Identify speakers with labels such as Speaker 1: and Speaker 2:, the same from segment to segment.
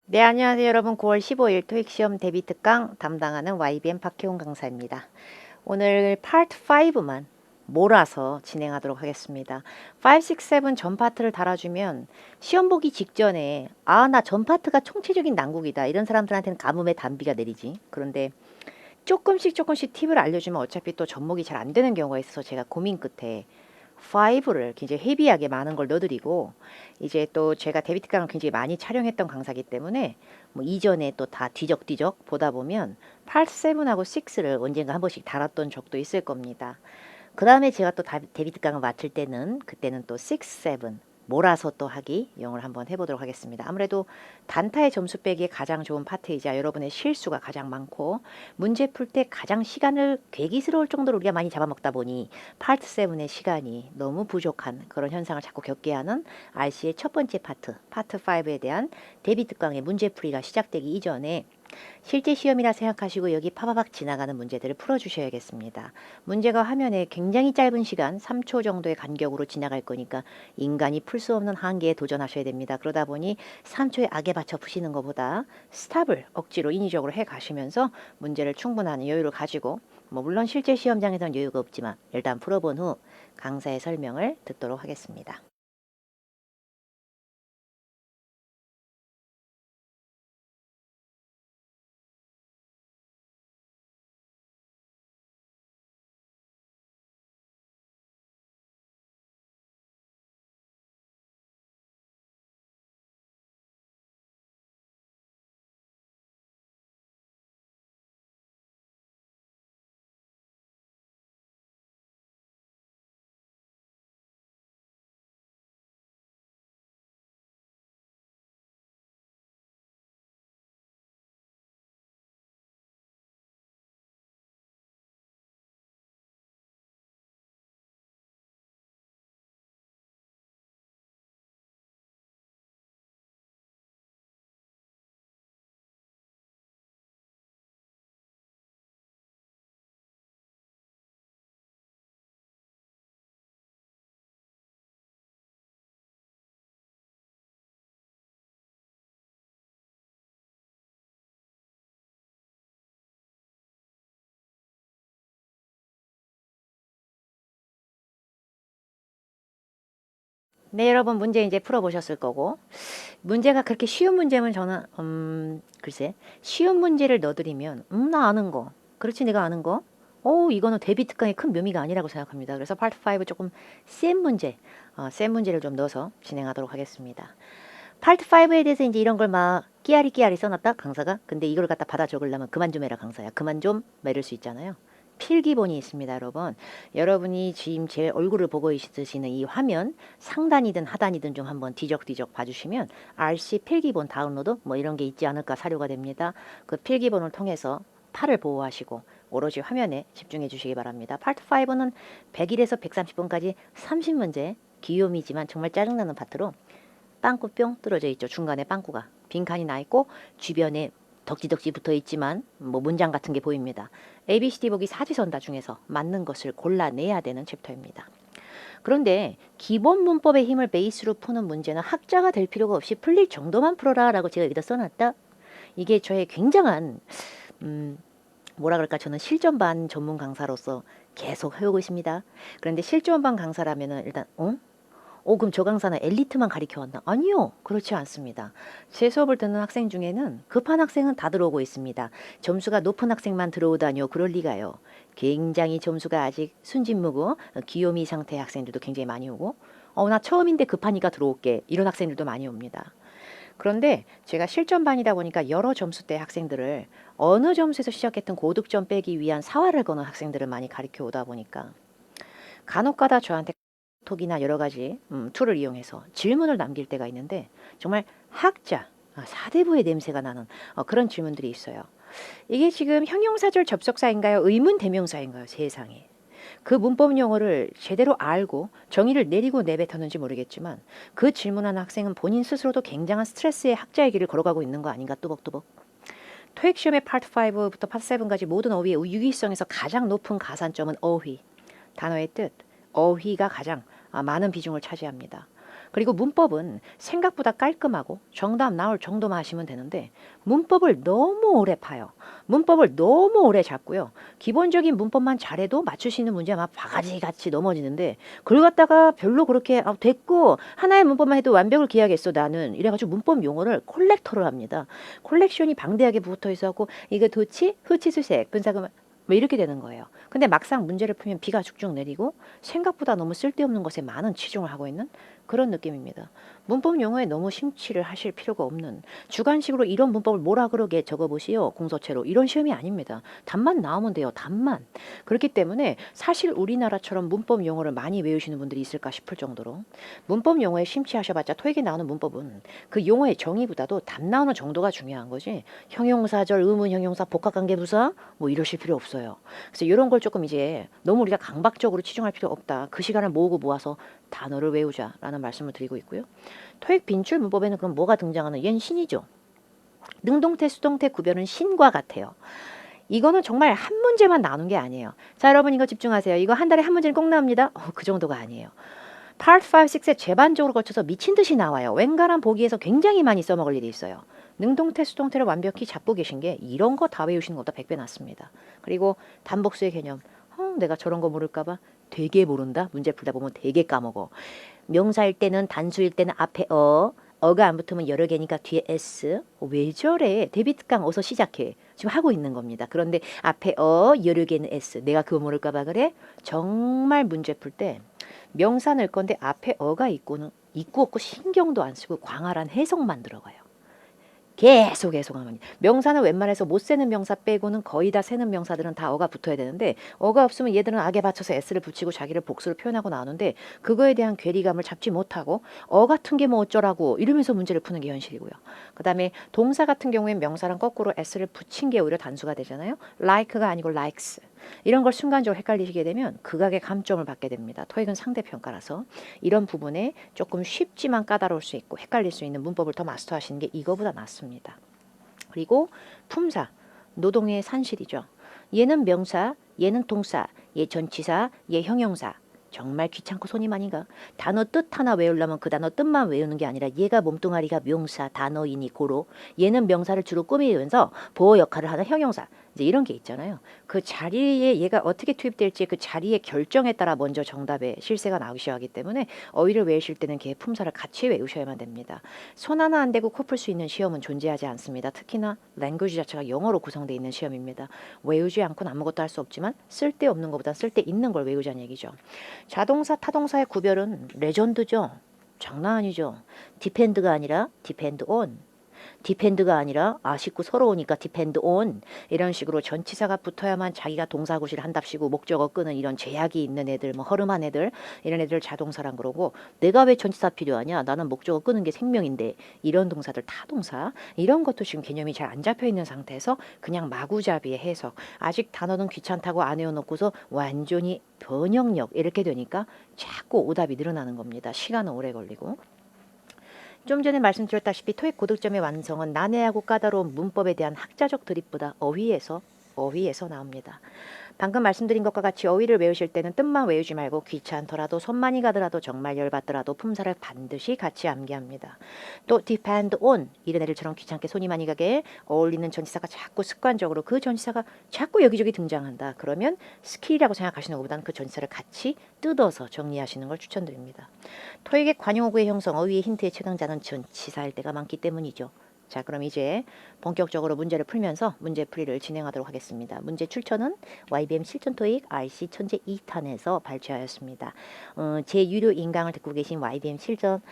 Speaker 1: 네, 안녕하세요, 여러분. 9월 15일 토익 시험 대비 특강 담당하는 YBM 박혜원 강사입니다. 오늘 파트 5만 몰아서 진행하도록 하겠습니다. 5, 6, 7 전 파트를 달아주면 시험 보기 직전에 나 전 파트가 총체적인 난국이다, 이런 사람들한테는 가뭄의 단비가 내리지. 그런데 조금씩 팁을 알려주면 어차피 또 접목이 잘 안 되는 경우가 있어서 제가 고민 끝에 5를 굉장히 헤비하게 많은 걸 넣어드리고, 이제 또 제가 데뷔 특강을 굉장히 많이 촬영했던 강사기 때문에 뭐 이전에 또 다 뒤적뒤적 보다 보면 8, 7하고 6를 언젠가 한 번씩 달았던 적도 있을 겁니다. 그 다음에 제가 또 데뷔 특강을 맡을 때는 그때는 또 6, 7 몰아서 또 하기 용을 한번 해보도록 하겠습니다. 아무래도 단타의 점수 빼기에 가장 좋은 파트이자 여러분의 실수가 가장 많고 문제 풀 때 가장 시간을 괴기스러울 정도로 우리가 많이 잡아먹다 보니 파트 7의 시간이 너무 부족한 그런 현상을 자꾸 겪게 하는 RC의 첫 번째 파트 5에 대한 데뷔 특강의 문제풀이가 시작되기 이전에 실제 시험이라 생각하시고 여기 파바박 지나가는 문제들을 풀어주셔야겠습니다. 문제가 화면에 굉장히 짧은 시간 3초 정도의 간격으로 지나갈 거니까 인간이 풀 수 없는 한계에 도전하셔야 됩니다. 그러다 보니 3초에 악에 받쳐 푸시는 것보다 스탑을 억지로 인위적으로 해 가시면서 문제를 충분한 여유를 가지고, 물론 실제 시험장에서는 여유가 없지만 일단 풀어본 후 강사의 설명을 듣도록 하겠습니다. 네, 여러분, 문제 이제 풀어보셨을 거고, 문제가 그렇게 쉬운 문제면 저는 글쎄, 쉬운 문제를 넣어드리면 나 아는 거, 그렇지, 내가 아는 거, 이거는 데뷔 특강의 큰 묘미가 아니라고 생각합니다. 그래서 파트 5 조금 센 문제를 좀 넣어서 진행하도록 하겠습니다. 파트 5에 대해서 이제 이런 걸 막 끼야리 써놨다 강사가. 근데 이걸 갖다 받아 적으려면 그만 좀 해라 강사야, 그만 좀 이럴 수 있잖아요. 필기본이 있습니다, 여러분. 여러분이 지금 제 얼굴을 보고 있으시는 이 화면 상단이든 하단이든 좀 한번 뒤적뒤적 봐주시면 RC 필기본 다운로드 이런 게 있지 않을까 사료가 됩니다. 그 필기본을 통해서 팔을 보호하시고 오로지 화면에 집중해 주시기 바랍니다. 파트 5는 101에서 130번까지 30문제, 귀요미지만 정말 짜증나는 파트로 빵꾸 뿅 뚫어져 있죠. 중간에 빵꾸가 빈칸이 나 있고 주변에 덕지덕지 붙어 있지만 문장 같은 게 보입니다. ABCD 보기 사지선다 중에서 맞는 것을 골라내야 되는 챕터입니다. 그런데 기본 문법의 힘을 베이스로 푸는 문제는 학자가 될 필요가 없이 풀릴 정도만 풀어라 라고 제가 여기다 써놨다. 이게 저의 굉장한 뭐라 그럴까, 저는 실전반 전문 강사로서 계속 해오고 있습니다. 그런데 실전반 강사라면은 일단 그럼 저 강사는 엘리트만 가르쳐 왔나? 아니요, 그렇지 않습니다. 제 수업을 듣는 학생 중에는 급한 학생은 다 들어오고 있습니다. 점수가 높은 학생만 들어오다니요? 그럴 리가요. 굉장히 점수가 아직 순진무구, 귀요미 상태의 학생들도 굉장히 많이 오고, 나 처음인데 급하니까 들어올게, 이런 학생들도 많이 옵니다. 그런데 제가 실전반이다 보니까 여러 점수대 학생들을 어느 점수에서 시작했던 고득점 빼기 위한 사활을 거는 학생들을 많이 가르쳐 오다 보니까 간혹가다 저한테 톡이나 여러 가지 툴을 이용해서 질문을 남길 때가 있는데, 정말 학자, 사대부의 냄새가 나는 그런 질문들이 있어요. 이게 지금 형용사절 접속사인가요? 의문 대명사인가요? 세상에. 그 문법 용어를 제대로 알고 정의를 내리고 내뱉었는지 모르겠지만 그 질문하는 학생은 본인 스스로도 굉장한 스트레스의 학자의 길을 걸어가고 있는 거 아닌가 또박또박. 토익 시험의 파트 5부터 파트 7까지 모든 어휘의 유기성에서 가장 높은 가산점은 어휘, 단어의 뜻, 어휘가 가장 많은 비중을 차지합니다. 그리고 문법은 생각보다 깔끔하고 정답 나올 정도만 하시면 되는데 문법을 너무 오래 파요. 문법을 너무 오래 잡고요. 기본적인 문법만 잘해도 맞출 수 있는 문제 막 바가지같이 넘어지는데 그걸 갖다가 별로 그렇게 됐고 하나의 문법만 해도 완벽을 기하겠어 나는 이래가지고 문법 용어를 콜렉터를 합니다. 콜렉션이 방대하게 붙어 있어갖고 이거 도치, 후치, 수색, 분사금 뭐 이렇게 되는 거예요. 근데 막상 문제를 풀면 비가 쭉쭉 내리고 생각보다 너무 쓸데없는 것에 많은 치중을 하고 있는 그런 느낌입니다. 문법 용어에 너무 심취를 하실 필요가 없는 주관식으로 이런 문법을 뭐라 그러게 적어보시오 공서체로 이런 시험이 아닙니다. 답만 나오면 돼요. 답만. 그렇기 때문에 사실 우리나라처럼 문법 용어를 많이 외우시는 분들이 있을까 싶을 정도로 문법 용어에 심취하셔봤자 토익에 나오는 문법은 그 용어의 정의보다도 답 나오는 정도가 중요한 거지 형용사절 의문 형용사 복합관계부사 뭐 이러실 필요 없어요. 그래서 이런 걸 조금 이제 너무 우리가 강박적으로 치중할 필요 없다. 그 시간을 모으고 모아서 단어를 외우자라는 말씀을 드리고 있고요. 토익 빈출 문법에는 그럼 뭐가 등장하는? 얜 신이죠. 능동태, 수동태 구별은 신과 같아요. 이거는 정말 한 문제만 나오는 게 아니에요. 자, 여러분 이거 집중하세요. 이거 한 달에 한 문제는 꼭 나옵니다. 그 정도가 아니에요. Part 5, 6에 재반적으로 거쳐서 미친 듯이 나와요. 웬간한 보기에서 굉장히 많이 써먹을 일이 있어요. 능동태, 수동태를 완벽히 잡고 계신 게 이런 거 다 외우시는 것보다 100배 낫습니다. 그리고 단복수의 개념. 내가 저런 거 모를까 봐 되게 모른다. 문제 풀다 보면 되게 까먹어. 명사일 때는 단수일 때는 앞에 어가 안 붙으면 여러 개니까 뒤에 s. 왜 저래? 데비트 강 어서 시작해. 지금 하고 있는 겁니다. 그런데 앞에 여러 개는 s. 내가 그거 모를까 봐 그래? 정말 문제 풀 때 명사 넣을 건데 앞에 어가 있고는 있고 없고 신경도 안 쓰고 광활한 해석만 들어가요. 계속 하면 명사는 웬만해서 못 세는 명사 빼고는 거의 다 세는 명사들은 다 어가 붙어야 되는데 어가 없으면 얘들은 악에 받쳐서 s를 붙이고 자기를 복수를 표현하고 나오는데 그거에 대한 괴리감을 잡지 못하고 같은 게 뭐 어쩌라고 이러면서 문제를 푸는 게 현실이고요. 그 다음에 동사 같은 경우엔 명사랑 거꾸로 s를 붙인 게 오히려 단수가 되잖아요. like가 아니고 likes. 이런 걸 순간적으로 헷갈리시게 되면 극악의 감점을 받게 됩니다. 토익은 상대평가라서 이런 부분에 조금 쉽지만 까다로울 수 있고 헷갈릴 수 있는 문법을 더 마스터하시는 게 이거보다 낫습니다. 그리고 품사, 노동의 산실이죠. 얘는 명사, 얘는 동사, 얘 전치사, 얘 형용사. 정말 귀찮고 손이 많이 가. 단어 뜻 하나 외우려면 그 단어 뜻만 외우는 게 아니라 얘가 몸뚱아리가 명사, 단어이니 고로 얘는 명사를 주로 꾸미면서 보호 역할을 하는 형용사. 이제 이런 게 있잖아요. 그 자리에 얘가 어떻게 투입될지 그 자리의 결정에 따라 먼저 정답의 실세가 나오기 시작하기 때문에 어휘를 외우실 때는 걔 품사를 같이 외우셔야만 됩니다. 손 하나 안 대고 코 풀 수 있는 시험은 존재하지 않습니다. 특히나 랭귀지 자체가 영어로 구성되어 있는 시험입니다. 외우지 않고는 아무것도 할 수 없지만 쓸데없는 것보다 쓸데있는 걸 외우자는 얘기죠. 자동사, 타동사의 구별은 레전드죠. 장난 아니죠. depend가 아니라 depend on. 디펜드가 아니라 아쉽고 서러우니까 디펜드 온 이런 식으로 전치사가 붙어야만 자기가 동사구실을 한답시고 목적어 끄는 이런 제약이 있는 애들 뭐 허름한 애들 이런 애들 자동사란 그러고 내가 왜 전치사 필요하냐 나는 목적어 끄는 게 생명인데 이런 동사들 타동사 이런 것도 지금 개념이 잘 안 잡혀 있는 상태에서 그냥 마구잡이의 해석 아직 단어는 귀찮다고 안 외워놓고서 완전히 번역력 이렇게 되니까 자꾸 오답이 늘어나는 겁니다. 시간은 오래 걸리고 좀 전에 말씀드렸다시피 토익 고득점의 완성은 난해하고 까다로운 문법에 대한 학자적 드립보다 어휘에서 나옵니다. 방금 말씀드린 것과 같이 어휘를 외우실 때는 뜻만 외우지 말고 귀찮더라도 손 많이 가더라도 정말 열받더라도 품사를 반드시 같이 암기합니다. 또 depend on 이런 애들처럼 귀찮게 손이 많이 가게 어울리는 전치사가 자꾸 습관적으로 그 전치사가 자꾸 여기저기 등장한다. 그러면 스킬이라고 생각하시는 것보다는 그 전치사를 같이 뜯어서 정리하시는 걸 추천드립니다. 토익의 관용어구의 형성, 어휘의 힌트의 최강자는 전치사일 때가 많기 때문이죠. 자, 그럼 이제 본격적으로 문제를 풀면서 문제풀이를 진행하도록 하겠습니다. 문제 출처는 YBM 실전 토익 RC 천재 2탄에서 발췌하였습니다. 제 유료 인강을 듣고 계신 YBM 실전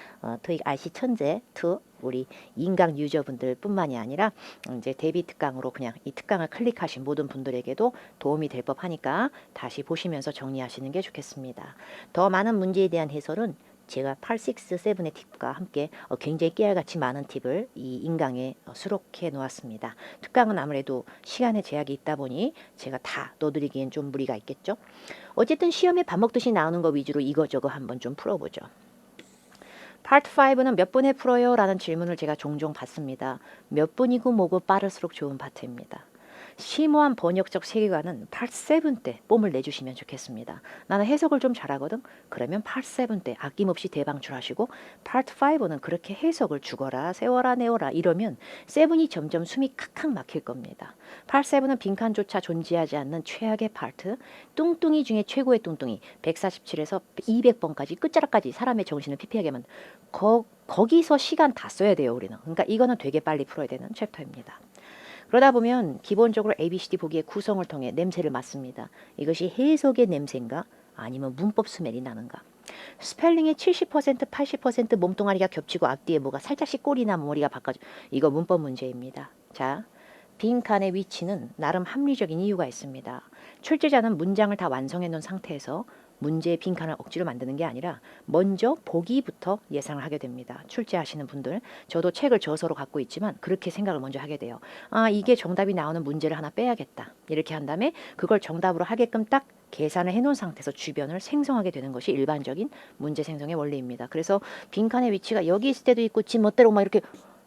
Speaker 1: 토익 RC 천재 2 우리 인강 유저분들 뿐만이 아니라 이제 대비 특강으로 그냥 이 특강을 클릭하신 모든 분들에게도 도움이 될 법하니까 다시 보시면서 정리하시는 게 좋겠습니다. 더 많은 문제에 대한 해설은 제가 8, 6, 7의 팁과 함께 굉장히 깨알같이 많은 팁을 이 인강에 수록해 놓았습니다. 특강은 아무래도 시간의 제약이 있다 보니 제가 다 넣어드리기엔 좀 무리가 있겠죠. 어쨌든 시험에 밥 먹듯이 나오는 거 위주로 이거저거 한번 좀 풀어보죠. 파트 5는 몇 분에 풀어요? 라는 질문을 제가 종종 받습니다. 몇 분이고 뭐고 빠를수록 좋은 파트입니다. 심오한 번역적 세계관은 Part 7 때 뽐을 내주시면 좋겠습니다. 나는 해석을 좀 잘하거든. 그러면 Part 7 때 아낌없이 대방출하시고 Part 5는 그렇게 해석을 죽어라 세워라 내워라 이러면 7이 점점 숨이 칵칵 막힐 겁니다. Part 7은 빈칸조차 존재하지 않는 최악의 파트, 뚱뚱이 중에 최고의 뚱뚱이 147에서 200번까지 끝자락까지 사람의 정신을 피폐하게 만든 거기서 시간 다 써야 돼요 우리는. 그러니까 이거는 되게 빨리 풀어야 되는 챕터입니다. 그러다 보면 기본적으로 ABCD 보기의 구성을 통해 냄새를 맡습니다. 이것이 해석의 냄새인가 아니면 문법 스멜이 나는가. 스펠링의 70% 80% 몸뚱아리가 겹치고 앞뒤에 뭐가 살짝씩 꼬리나 머리가 바꿔져. 이거 문법 문제입니다. 자, 빈칸의 위치는 나름 합리적인 이유가 있습니다. 출제자는 문장을 다 완성해 놓은 상태에서 문제의 빈칸을 억지로 만드는 게 아니라 먼저 보기부터 예상을 하게 됩니다. 출제하시는 분들, 저도 책을 저서로 갖고 있지만 그렇게 생각을 먼저 하게 돼요. 아, 이게 정답이 나오는 문제를 하나 빼야겠다. 이렇게 한 다음에 그걸 정답으로 하게끔 딱 계산을 해놓은 상태에서 주변을 생성하게 되는 것이 일반적인 문제 생성의 원리입니다. 그래서 빈칸의 위치가 여기 있을 때도 있고 지 멋대로 막 이렇게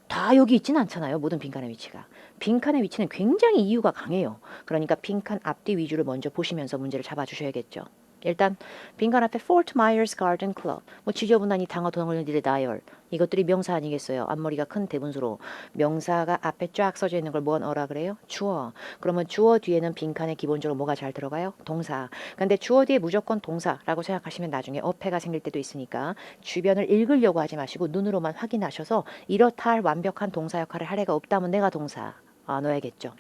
Speaker 1: 다 여기 있지는 않잖아요. 모든 빈칸의 위치가. 빈칸의 위치는 굉장히 이유가 강해요. 그러니까 빈칸 앞뒤 위주를 먼저 보시면서 문제를 잡아주셔야겠죠. 일단 빈칸 앞에 Fort Myers Garden Club, 뭐 지저분하니 당어 덩어리들의 다이얼, 이것들이 명사 아니겠어요? 앞머리가 큰 대분수로 명사가 앞에 쫙 써져 있는 걸 뭐라 그래요? 주어. 그러면 주어 뒤에는 빈칸에 기본적으로 뭐가 잘 들어가요? 동사. 근데 주어 뒤에 무조건 동사라고 생각하시면 나중에 어폐가 생길 때도 있으니까 주변을 읽으려고 하지 마시고 눈으로만 확인하셔서 이렇다 할 완벽한 동사 역할을 할 애가 없다면 내가 동사 넣어야겠죠.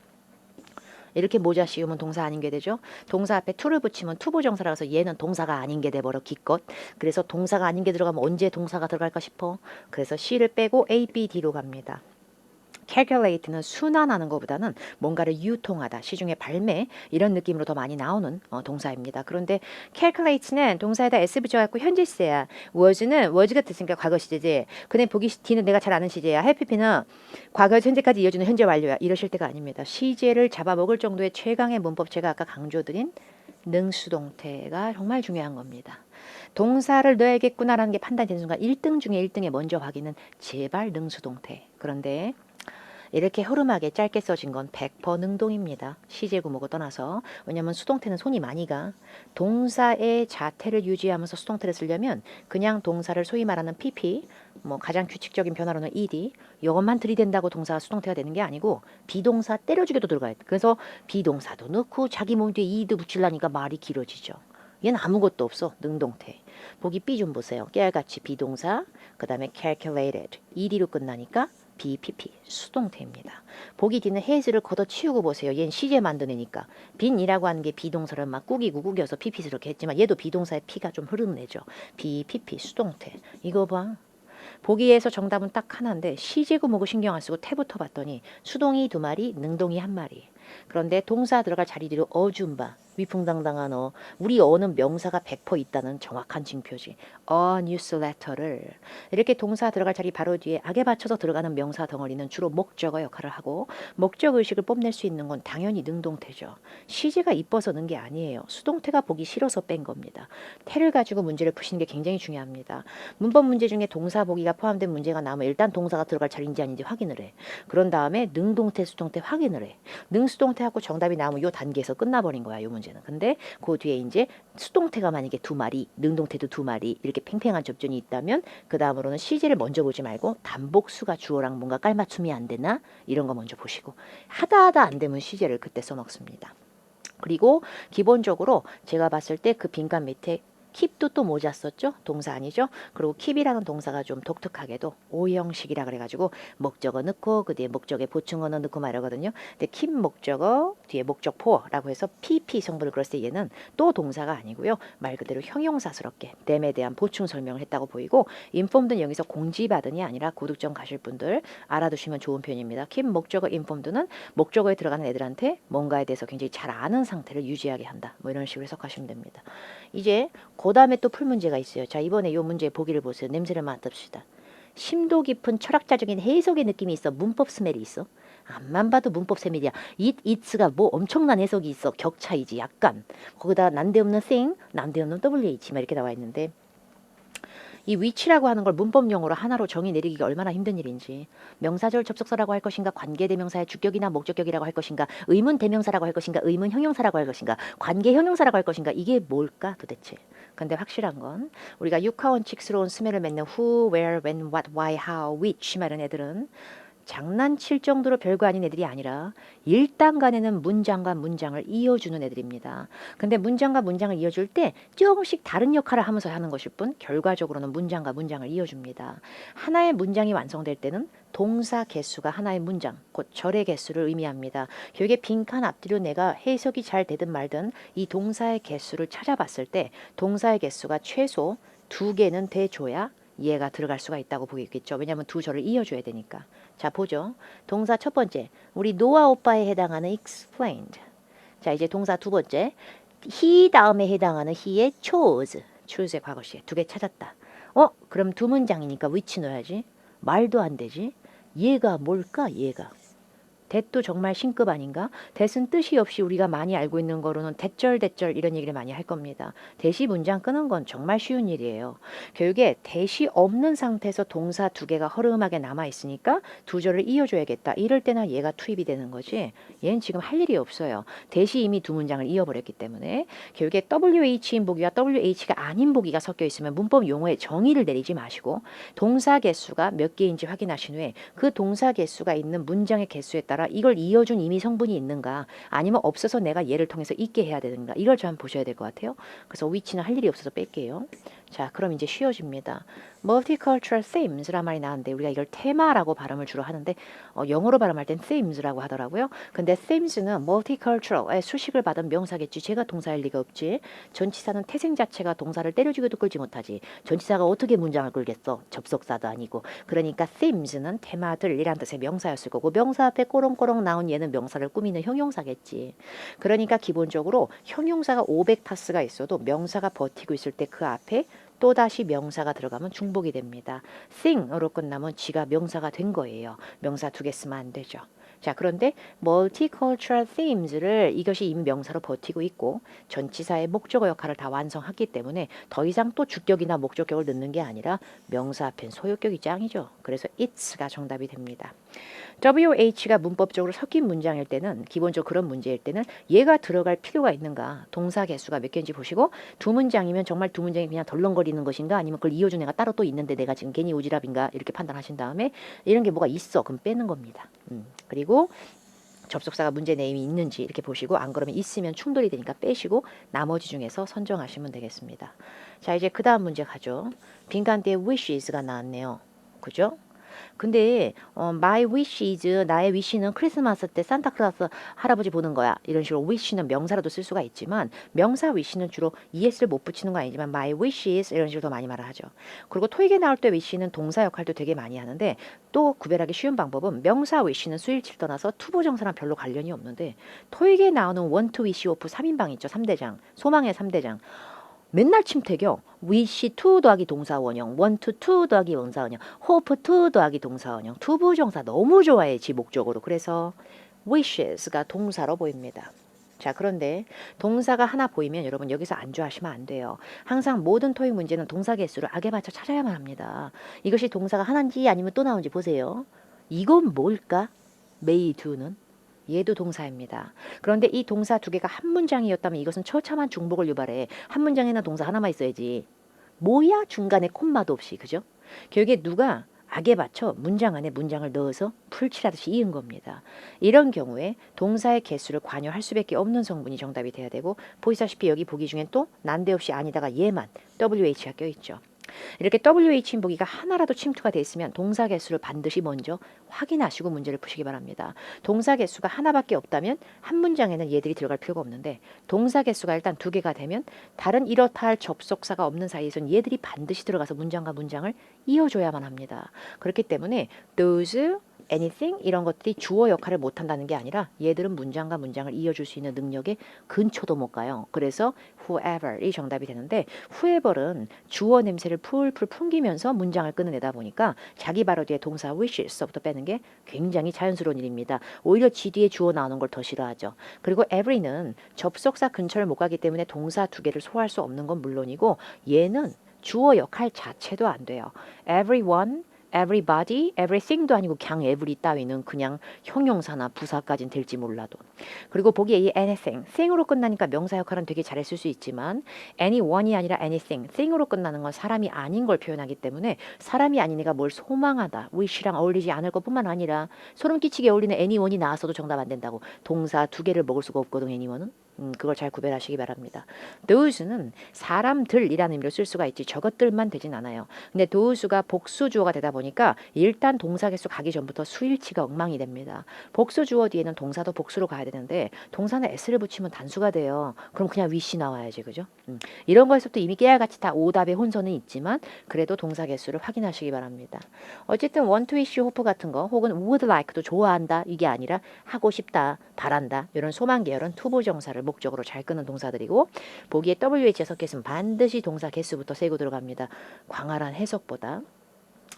Speaker 1: 이렇게 모자 씌우면 동사 아닌 게 되죠. 동사 앞에 to를 붙이면 투부정사라서 얘는 동사가 아닌 게 돼버려 기껏. 그래서 동사가 아닌 게 들어가면 언제 동사가 들어갈까 싶어. 그래서 C를 빼고 A, B, D로 갑니다. calculate는 순환하는 것보다는 뭔가를 유통하다, 시중에 발매 이런 느낌으로 더 많이 나오는 동사입니다. 그런데 calculate는 동사에다 s 붙여갖고 현재 시제야. was는 was가 됐으니까 과거 시제지. 근데 보기 D는 내가 잘 아는 시제야. happy는 과거에서 현재까지 이어지는 현재 완료야. 이러실 때가 아닙니다. 시제를 잡아먹을 정도의 최강의 문법, 제가 아까 강조드린 능수동태가 정말 중요한 겁니다. 동사를 넣어야겠구나라는 게 판단되는 순간 1등 중에 1등에 먼저 확인은 제발 능수동태. 그런데 이렇게 흐름하게 짧게 써진 건 100% 능동입니다. 시제 구목을 떠나서. 왜냐하면 수동태는 손이 많이 가. 동사의 자태를 유지하면서 수동태를 쓰려면 그냥 동사를 소위 말하는 PP, 뭐 가장 규칙적인 변화로는 ED, 이것만 들이댄다고 동사가 수동태가 되는 게 아니고 비동사 때려주게도 들어가요. 그래서 비동사도 넣고 자기 몸 뒤에 ED 붙이려니까 말이 길어지죠. 얘는 아무것도 없어. 능동태. 보기 B 좀 보세요. 깨알같이 비동사, 그 다음에 calculated, ED로 끝나니까 BPP, 수동태입니다. 보기 D는 has를 걷어치우고 보세요. 얘는 시제 만드니까. 빈이라고 하는 게 비동사를 막 꾸기고 구겨서 PP스럽게 했지만 얘도 비동사의 P가 좀 흐르내죠. BPP, 수동태. 이거 봐. 보기에서 정답은 딱 하나인데 시제 구목을 신경 안 쓰고 태부터 봤더니 수동이 2마리, 능동이 1마리. 그런데 동사 들어갈 자리 뒤로 어준바, 위풍당당한 우리 어는 명사가 100% 있다는 정확한 징표지. newsletter를 이렇게 동사 들어갈 자리 바로 뒤에 악에 받쳐서 들어가는 명사 덩어리는 주로 목적어 역할을 하고 목적의식을 뽐낼 수 있는 건 당연히 능동태죠. 시제가 이뻐서 넣은 게 아니에요. 수동태가 보기 싫어서 뺀 겁니다. 태를 가지고 문제를 푸시는 게 굉장히 중요합니다. 문법 문제 중에 동사 보기가 포함된 문제가 나오면 일단 동사가 들어갈 자리인지 아닌지 확인을 해. 그런 다음에 능동태, 수동태 확인을 해. 능수동태하고 정답이 나오면 요 단계에서 끝나버린 거야. 요 문제는. 근데 그 뒤에 이제 수동태가 만약에 2마리, 능동태도 2마리 이렇게 팽팽한 접전이 있다면 그 다음으로는 시제를 먼저 보지 말고 단복수가 주어랑 뭔가 깔맞춤이 안 되나 이런 거 먼저 보시고 하다 안 되면 시제를 그때 써먹습니다. 그리고 기본적으로 제가 봤을 때 그 빈칸 밑에 keep도 또 모자 썼죠? 동사 아니죠? 그리고 keep이라는 동사가 좀 독특하게도 오형식이라 그래가지고 목적어 넣고 그 뒤에 목적에 보충어는 넣고 말하거든요. 근데 keep 목적어 뒤에 목적 for라고 해서 PP 성분을 걸었을 때 얘는 또 동사가 아니고요. 말 그대로 형용사스럽게 them에 대한 보충 설명을 했다고 보이고 informed는 여기서 공지받은이 아니라 고득점 가실 분들 알아두시면 좋은 표현입니다. keep 목적어 informed는 목적어에 들어가는 애들한테 뭔가에 대해서 굉장히 잘 아는 상태를 유지하게 한다. 뭐 이런 식으로 해석하시면 됩니다. 이제 그 다음에 또 풀 문제가 있어요. 자, 이번에 이 문제 보기를 보세요. 냄새를 맡읍시다. 심도 깊은 철학자적인 해석의 느낌이 있어. 문법 스멜이 있어. 앞만 봐도 문법 스멜이야. it's가 뭐 엄청난 해석이 있어. 격차이지 약간. 거기다 난데없는 thing, 난데없는 WH 막 이렇게 나와 있는데 이 which라고 하는 걸 문법용어로 하나로 정의 내리기가 얼마나 힘든 일인지. 명사절 접속사라고 할 것인가, 관계대명사의 주격이나 목적격이라고 할 것인가, 의문대명사라고 할 것인가, 의문형용사라고 할 것인가, 관계형용사라고 할 것인가, 이게 뭘까 도대체. 근데 확실한 건 우리가 육하원칙스러운 스매를 맺는 who, where, when, what, why, how, which 말하는 애들은 장난칠 정도로 별거 아닌 애들이 아니라 일단간에는 문장과 문장을 이어주는 애들입니다. 근데 문장과 문장을 이어줄 때 조금씩 다른 역할을 하면서 하는 것일 뿐 결과적으로는 문장과 문장을 이어줍니다. 하나의 문장이 완성될 때는 동사 개수가 하나의 문장, 곧 절의 개수를 의미합니다. 결국에 빈칸 앞뒤로 내가 해석이 잘 되든 말든 이 동사의 개수를 찾아봤을 때 동사의 개수가 최소 2개는 돼줘야 얘가 들어갈 수가 있다고 보겠죠. 왜냐하면 두 절을 이어줘야 되니까. 자, 보죠. 동사 첫 번째, 우리 노아 오빠에 해당하는 explained. 자, 이제 동사 두 번째, he 다음에 해당하는 he의 chose. choose의 과거시에 2개 찾았다. 그럼 두 문장이니까 which 넣어야지. 말도 안 되지. 얘가 뭘까, 얘가. that도 정말 신급 아닌가? that은 뜻이 없이 우리가 많이 알고 있는 거로는 대절 이런 얘기를 많이 할 겁니다. that이 문장 끄는 건 정말 쉬운 일이에요. 결국에 that이 없는 상태에서 동사 2개가 허름하게 남아있으니까 두 절을 이어줘야겠다. 이럴 때나 얘가 투입이 되는 거지. 얘는 지금 할 일이 없어요. that이 이미 두 문장을 이어버렸기 때문에 결국에 WH인 보기와 WH가 아닌 보기가 섞여 있으면 문법 용어의 정의를 내리지 마시고 동사 개수가 몇 개인지 확인하신 후에 그 동사 개수가 있는 문장의 개수에 따라 이걸 이어준 이미 성분이 있는가 아니면 없어서 내가 얘를 통해서 있게 해야 되는가 이걸 좀 한번 보셔야 될 것 같아요. 그래서 which는 할 일이 없어서 뺄게요. 자, 그럼 이제 쉬워집니다. Multicultural themes란 말이 나왔는데 우리가 이걸 테마라고 발음을 주로 하는데 영어로 발음할 땐 themes라고 하더라고요. 근데 themes는 multicultural의 수식을 받은 명사겠지. 제가 동사일 리가 없지. 전치사는 태생 자체가 동사를 때려주기도 끌지 못하지. 전치사가 어떻게 문장을 끌겠어? 접속사도 아니고. 그러니까 themes는 테마들이란 뜻의 명사였을 거고 명사 앞에 꼬롱꼬롱 나온 얘는 명사를 꾸미는 형용사겠지. 그러니까 기본적으로 형용사가 500파스가 있어도 명사가 버티고 있을 때 그 앞에 또다시 명사가 들어가면 중복이 됩니다. thing으로 끝나면 지가 명사가 된 거예요. 명사 2개 쓰면 안 되죠. 자, 그런데 multicultural themes를 이것이 이미 명사로 버티고 있고 전치사의 목적어 역할을 다 완성했기 때문에 더 이상 또 주격이나 목적격을 넣는 게 아니라 명사 앞엔 소유격이 짱이죠. 그래서 it's가 정답이 됩니다. WH가 문법적으로 섞인 문장일 때는 기본적으로 그런 문제일 때는 얘가 들어갈 필요가 있는가 동사 개수가 몇 개인지 보시고 두 문장이면 정말 두 문장이 그냥 덜렁거리는 것인가 아니면 그걸 이어준 애가 따로 또 있는데 내가 지금 괜히 오지랖인가 이렇게 판단하신 다음에 이런 게 뭐가 있어 그럼 빼는 겁니다. 그리고 접속사가 문제 내용이 있는지 이렇게 보시고 안 그러면 있으면 충돌이 되니까 빼시고 나머지 중에서 선정하시면 되겠습니다. 자, 이제 그 다음 문제 가죠. 빈칸 뒤에 wishes가 나왔네요. 그죠? 근데 my wish is 나의 wish는 크리스마스 때 산타클로스 할아버지 보는 거야. 이런 식으로 wish는 명사로도 쓸 수가 있지만 명사 wish는 주로 es를 못 붙이는 건 아니지만 my wish is 이런 식으로 더 많이 말을 하죠. 그리고 토익에 나올 때 wish는 동사 역할도 되게 많이 하는데 또 구별하기 쉬운 방법은 명사 wish는 수일치를 떠나서 투부정사랑 별로 관련이 없는데 토익에 나오는 want to wish of 3인방 있죠. 3대장. 소망의 3대장. 맨날 침태겨. wish to 더하기 동사 원형, want to 더하기 원사 원형, hope to 더하기 동사 원형. 투부정사 너무 좋아해 지 목적으로. 그래서 wishes가 동사로 보입니다. 자, 그런데 동사가 하나 보이면 여러분 여기서 안주하시면 안 돼요. 항상 모든 토익 문제는 동사 개수를 악에 맞춰 찾아야만 합니다. 이것이 동사가 하나인지 아니면 또 나오는지 보세요. 이건 뭘까? may do는 얘도 동사입니다. 그런데 이 동사 2개가 한 문장이었다면 이것은 처참한 중복을 유발해. 한 문장에는 동사 하나만 있어야지. 뭐야 중간에 콤마도 없이. 그죠? 결국에 누가 악에 받쳐 문장 안에 문장을 넣어서 풀칠하듯이 이은 겁니다. 이런 경우에 동사의 개수를 관여할 수밖에 없는 성분이 정답이 돼야 되고 보시다시피 여기 보기 중엔 또 난데없이 아니다가 얘만 WH가 껴있죠. 이렇게 WH 보기가 하나라도 침투가 돼 있으면 동사 개수를 반드시 먼저 확인하시고 문제를 푸시기 바랍니다. 동사 개수가 하나밖에 없다면 한 문장에는 얘들이 들어갈 필요가 없는데 동사 개수가 일단 2개가 되면 다른 이렇다 할 접속사가 없는 사이에선 얘들이 반드시 들어가서 문장과 문장을 이어줘야만 합니다. 그렇기 때문에 those, anything 이런 것들이 주어 역할을 못한다는 게 아니라 얘들은 문장과 문장을 이어줄 수 있는 능력에 근처도 못 가요. 그래서 whoever이 정답이 되는데 whoever은 주어 냄새를 풀풀 풍기면서 문장을 끊어내다 보니까 자기 바로 뒤에 동사 wishes부터 빼는 게 굉장히 자연스러운 일입니다. 오히려 지 뒤에 주어 나오는 걸 더 싫어하죠. 그리고 every는 접속사 근처를 못 가기 때문에 동사 2개를 소화할 수 없는 건 물론이고 얘는 주어 역할 자체도 안 돼요. everyone, everybody, everything도 아니고 그냥 every 따위는 그냥 형용사나 부사까진 될지 몰라도. 그리고 보기에 이 anything, thing으로 끝나니까 명사 역할은 되게 잘했을 수 있지만 anyone이 아니라 anything, thing으로 끝나는 건 사람이 아닌 걸 표현하기 때문에 사람이 아닌 애가 뭘 소망하다, wish랑 어울리지 않을 것뿐만 아니라 소름 끼치게 어울리는 anyone이 나왔어도 정답 안 된다고. 동사 두 개를 먹을 수가 없거든 anyone은. 그걸 잘 구별하시기 바랍니다. those는 사람들이라는 의미로 쓸 수가 있지 저것들만 되진 않아요. 근데 those가 복수 주어가 되다 보니까 일단 동사 개수 가기 전부터 수일치가 엉망이 됩니다. 복수 주어 뒤에는 동사도 복수로 가야 되는데 동사는 s를 붙이면 단수가 돼요. 그럼 그냥 wish 나와야지, 그죠? 이런 거에서부터 이미 깨알같이 다 오답의 혼선은 있지만 그래도 동사 개수를 확인하시기 바랍니다. 어쨌든 want to, wish, hope 같은 거 혹은 would like도 좋아한다 이게 아니라 하고 싶다, 바란다 이런 소망 계열은 투부 정사를 목적으로 잘 끄는 동사들이고 보기에 WH가 섞여 있으면 반드시 동사 개수부터 세고 들어갑니다. 광활한 해석보다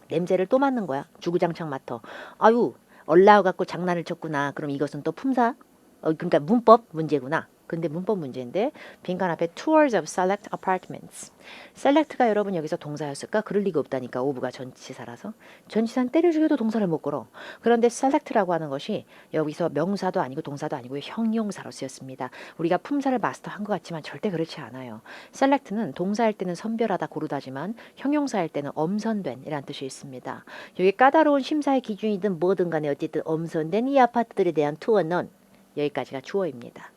Speaker 1: 냄새를 또 맡는 거야. 주구장창 맡어. 아유 얼라워 갖고 장난을 쳤구나. 그럼 이것은 또 품사? 그러니까 문법 문제구나. 근데 문법 문제인데 빈칸 앞에 tours of select apartments. select가 여러분 여기서 동사였을까? 그럴 리가 없다니까. 오브가 전치사라서. 전치사는 때려 죽여도 동사를 못 걸어. 그런데 select라고 하는 것이 여기서 명사도 아니고 동사도 아니고 형용사로 쓰였습니다. 우리가 품사를 마스터한 것 같지만 절대 그렇지 않아요. select는 동사할 때는 선별하다 고르다지만 형용사할 때는 엄선된 이란 뜻이 있습니다. 여기 까다로운 심사의 기준이든 뭐든 간에 어쨌든 엄선된 이 아파트들에 대한 to or none 여기까지가 주어입니다.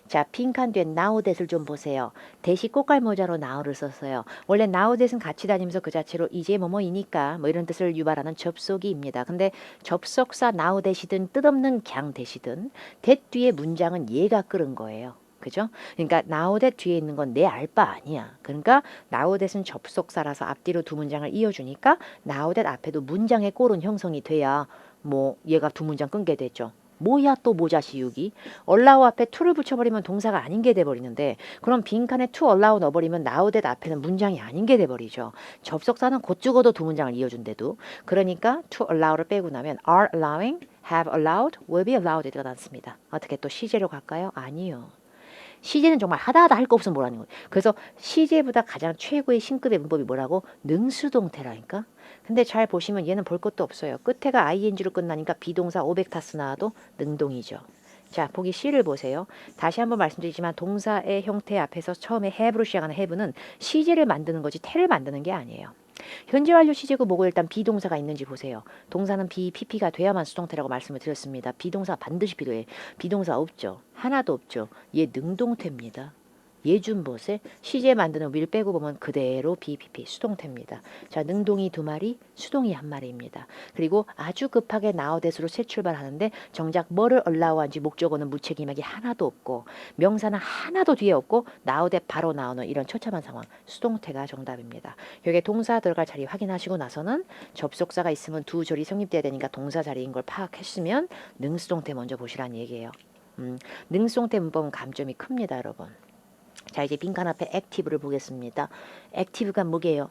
Speaker 1: 자, 빈칸 뒤에 now that을 좀 보세요. 대시 꽃갈모자로 now를 썼어요. 원래 now that은 같이 다니면서 그 자체로 이제 뭐뭐이니까 뭐 이런 뜻을 유발하는 접속이입니다. 근데 접속사 now that이든 뜻없는 갱 that이든 that 뒤에 문장은 얘가 끌은 거예요. 그죠? 그러니까 now that 뒤에 있는 건 내 알 바 아니야. 그러니까 now that은 접속사라서 앞뒤로 두 문장을 이어주니까 now that 앞에도 문장의 꼴은 형성이 돼야 뭐 얘가 두 문장 끊게 되죠. 뭐야 또 모자 씌우기. allow 앞에 to를 붙여버리면 동사가 아닌 게 돼버리는데 그럼 빈칸에 to allow 넣어버리면 now that 앞에는 문장이 아닌 게 돼버리죠. 접속사는 곧 죽어도 두 문장을 이어준대도. 그러니까 to allow를 빼고 나면 are allowing, have allowed, will be allowed가 났습니다. 어떻게 또 시제로 갈까요? 아니요. 시제는 정말 하다 할 거 없으면 뭐라는 거예요. 그래서 시제보다 가장 최고의 신급의 문법이 뭐라고? 능수동태라니까. 근데 잘 보시면 얘는 볼 것도 없어요. 끝에가 ing로 끝나니까 비동사 500타스 나와도 능동이죠. 자, 보기 C를 보세요. 다시 한번 말씀드리지만 동사의 형태 앞에서 처음에 have로 시작하는 have는 시제를 만드는 거지 태를 만드는 게 아니에요. 현재 완료 시제고 뭐고 일단 비동사가 있는지 보세요. 동사는 BPP가 돼야만 수동태라고 말씀을 드렸습니다. 비동사 반드시 필요해. 비동사 없죠. 하나도 없죠. 얘 능동태입니다. 예준봇에 시제 만드는 will 빼고 보면 그대로 BPP 수동태입니다. 자, 능동이 두 마리, 수동이 한 마리입니다. 그리고 아주 급하게 now that으로 새 출발하는데 정작 뭐를 allow한지 목적어는 무책임하게 하나도 없고 명사는 하나도 뒤에 없고 now that 바로 나오는 이런 처참한 상황 수동태가 정답입니다. 여기에 동사 들어갈 자리 확인하시고 나서는 접속사가 있으면 두 절이 성립돼야 되니까 동사 자리인 걸 파악했으면 능수동태 먼저 보시라는 얘기예요. 능수동태 문법은 감점이 큽니다, 여러분. 자, 이제 빈칸 앞에 액티브를 보겠습니다. 액티브가 뭐게요?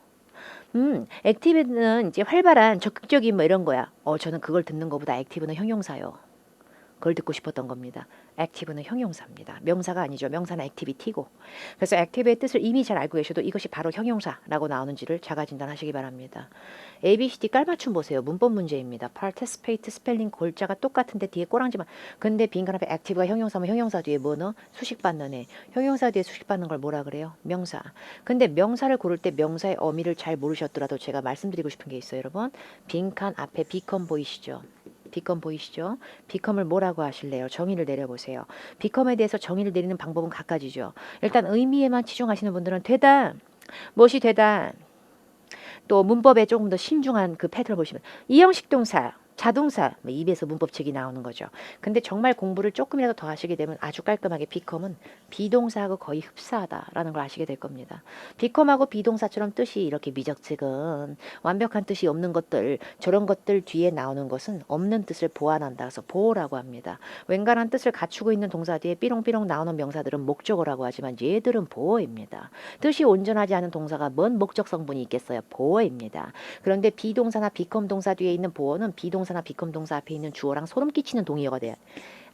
Speaker 1: 액티브는 이제 활발한 적극적인 뭐 이런 거야. 저는 그걸 듣는 것보다 액티브는 형용사요. 그걸 듣고 싶었던 겁니다. 액티브는 형용사입니다. 명사가 아니죠. 명사는 액티비티고. 그래서 액티브의 뜻을 이미 잘 알고 계셔도 이것이 바로 형용사라고 나오는지를 자가 진단하시기 바랍니다. ABCD 깔맞춤 보세요. 문법 문제입니다. participate 스펠링 골자가 똑같은데 뒤에 꼬랑지만. 근데 빈칸 앞에 액티브가 형용사면 형용사 뒤에 뭐 넣어? 수식받는 애. 형용사 뒤에 수식받는 걸 뭐라 그래요? 명사. 근데 명사를 고를 때 명사의 어미를 잘 모르셨더라도 제가 말씀드리고 싶은 게 있어요, 여러분. 빈칸 앞에 become 보이시죠? become 보이시죠? become을 뭐라고 하실래요? 정의를 내려보세요. become에 대해서 정의를 내리는 방법은 갖가지죠. 일단 의미에만 치중하시는 분들은 되다, 무엇이 되다, 또 문법에 조금 더 신중한 그 패턴을 보시면 이 형식 동사, 자동사, 뭐 입에서 문법책이 나오는 거죠. 근데 정말 공부를 조금이라도 더 하시게 되면 아주 깔끔하게 become은 비동사하고 거의 흡사하다라는 걸 아시게 될 겁니다. become하고 비동사처럼 뜻이 이렇게 미적지근 완벽한 뜻이 없는 것들, 저런 것들 뒤에 나오는 것은 없는 뜻을 보완한다. 그래서 보호라고 합니다. 웬간한 뜻을 갖추고 있는 동사 뒤에 삐롱삐롱 나오는 명사들은 목적어라고 하지만 얘들은 보호입니다. 뜻이 온전하지 않은 동사가 뭔 목적 성분이 있겠어요? 보호입니다. 그런데 비동사나 become 동사 뒤에 있는 보호는 비동사나 become 동사 앞에 있는 주어랑 소름 끼치는 동의어가 돼요.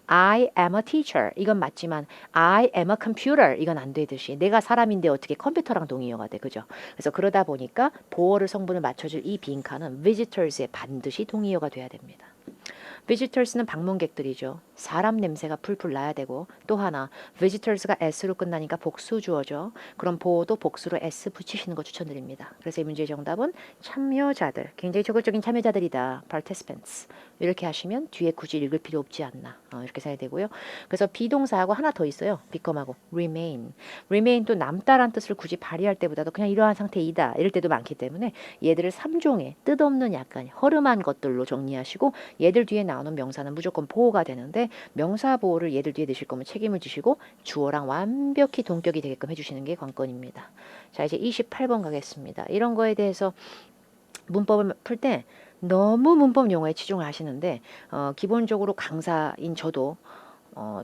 Speaker 1: I am a teacher. 이건 맞지만 I am a computer. 이건 안 되듯이 내가 사람인데 어떻게 컴퓨터랑 동의어가 돼. 그죠? 그래서 그러다 보니까 보어를 성분을 맞춰줄 이 빈칸은 visitors에 반드시 동의어가 돼야 됩니다. visitors는 방문객들이죠. 사람 냄새가 풀풀 나야 되고 또 하나 visitors가 s로 끝나니까 복수 주어죠. 그럼 보어도 복수로 s 붙이시는 거 추천드립니다. 그래서 이 문제의 정답은 참여자들, 굉장히 적극적인 참여자들이다. participants. 이렇게 하시면 뒤에 굳이 읽을 필요 없지 않나 이렇게 생각이 되고요. 그래서 비동사하고 하나 더 있어요. becom하고 remain. remain도 남다란 뜻을 굳이 발휘할 때보다도 그냥 이러한 상태이다 이럴 때도 많기 때문에 얘들을 3종의 뜻없는 약간 허름한 것들로 정리하시고 얘들 뒤에 나오는 명사는 무조건 보호가 되는데 명사 보호를 얘들 뒤에 넣으실 거면 책임을 지시고 주어랑 완벽히 동격이 되게끔 해주시는 게 관건입니다. 자, 이제 28번 가겠습니다. 이런 거에 대해서 문법을 풀 때 너무 문법 용어에 치중을 하시는데 기본적으로 강사인 저도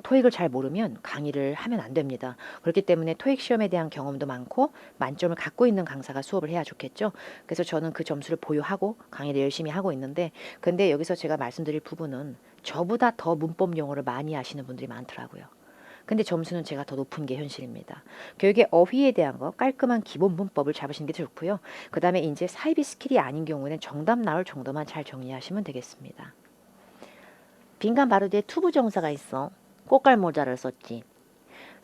Speaker 1: 토익을 잘 모르면 강의를 하면 안 됩니다. 그렇기 때문에 토익 시험에 대한 경험도 많고 만점을 갖고 있는 강사가 수업을 해야 좋겠죠. 그래서 저는 그 점수를 보유하고 강의를 열심히 하고 있는데 근데 여기서 제가 말씀드릴 부분은 저보다 더 문법 용어를 많이 아시는 분들이 많더라고요. 근데 점수는 제가 더 높은 게 현실입니다. 교육의 어휘에 대한 거 깔끔한 기본 문법을 잡으시는 게 좋고요. 그 다음에 이제 사이비 스킬이 아닌 경우에는 정답 나올 정도만 잘 정리하시면 되겠습니다. 빈칸 바로 뒤에 투부정사가 있어. 꽃갈모자를 썼지.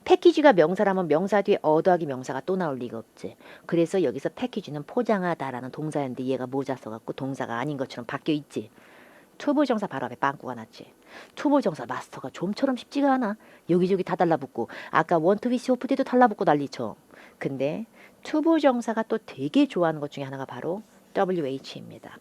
Speaker 1: 패키지가 명사라면 명사 뒤에 어더하기 명사가 또 나올 리가 없지. 그래서 여기서 패키지는 포장하다라는 동사였는데 얘가 모자 써갖고 동사가 아닌 것처럼 바뀌어 있지. 투부정사 바로 앞에 빵꾸가 났지. 투부정사 마스터가 좀처럼 쉽지가 않아. 여기저기 다 달라붙고 아까 원트 위시 호프 때도 달라붙고 난리쳐. 근데 투부정사가 또 되게 좋아하는 것 중에 하나가 바로 WH입니다.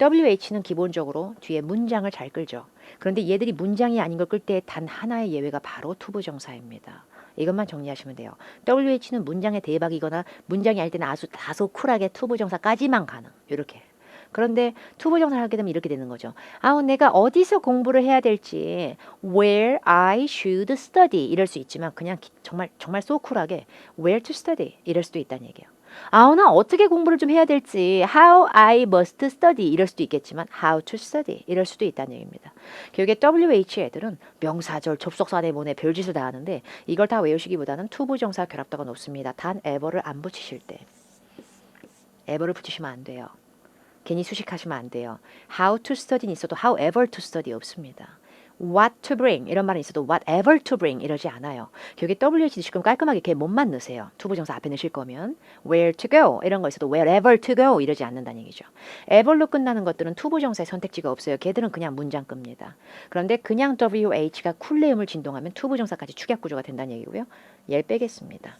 Speaker 1: WH는 기본적으로 뒤에 문장을 잘 끌죠. 그런데 얘들이 문장이 아닌 걸 끌 때 단 하나의 예외가 바로 투부정사입니다. 이것만 정리하시면 돼요. WH는 문장의 대박이거나 문장이 아닐 때는 아주 다소 쿨하게 투부정사까지만 가능. 이렇게. 그런데 투부정사를 하게 되면 이렇게 되는 거죠. 내가 어디서 공부를 해야 될지 where I should study 이럴 수 있지만 그냥 정말 so 쿨하게 where to study 이럴 수도 있다는 얘기예요. 나 어떻게 공부를 좀 해야 될지 how I must study 이럴 수도 있겠지만 how to study 이럴 수도 있다는 얘기입니다. 결국에 WH 애들은 명사절 접속사 내보내 별짓을 다 하는데 이걸 다 외우시기보다는 투부정사 결합도가 높습니다. 단 ever를 안 붙이실 때 ever를 붙이시면 안 돼요. 괜히 수식하시면 안 돼요. how to study는 있어도 however to study 없습니다. what to bring 이런 말은 있어도 whatever to bring 이러지 않아요. 결국에 WH 지금 깔끔하게 걔 몸만 넣으세요. 투부정사 앞에 넣으실 거면 where to go 이런 거 있어도 wherever to go 이러지 않는다는 얘기죠. ever로 끝나는 것들은 투부정사의 선택지가 없어요. 걔들은 그냥 문장 끕니다. 그런데 그냥 WH가 쿨레음을 진동하면 투부정사까지 축약 구조가 된다는 얘기고요. 얘를 빼겠습니다.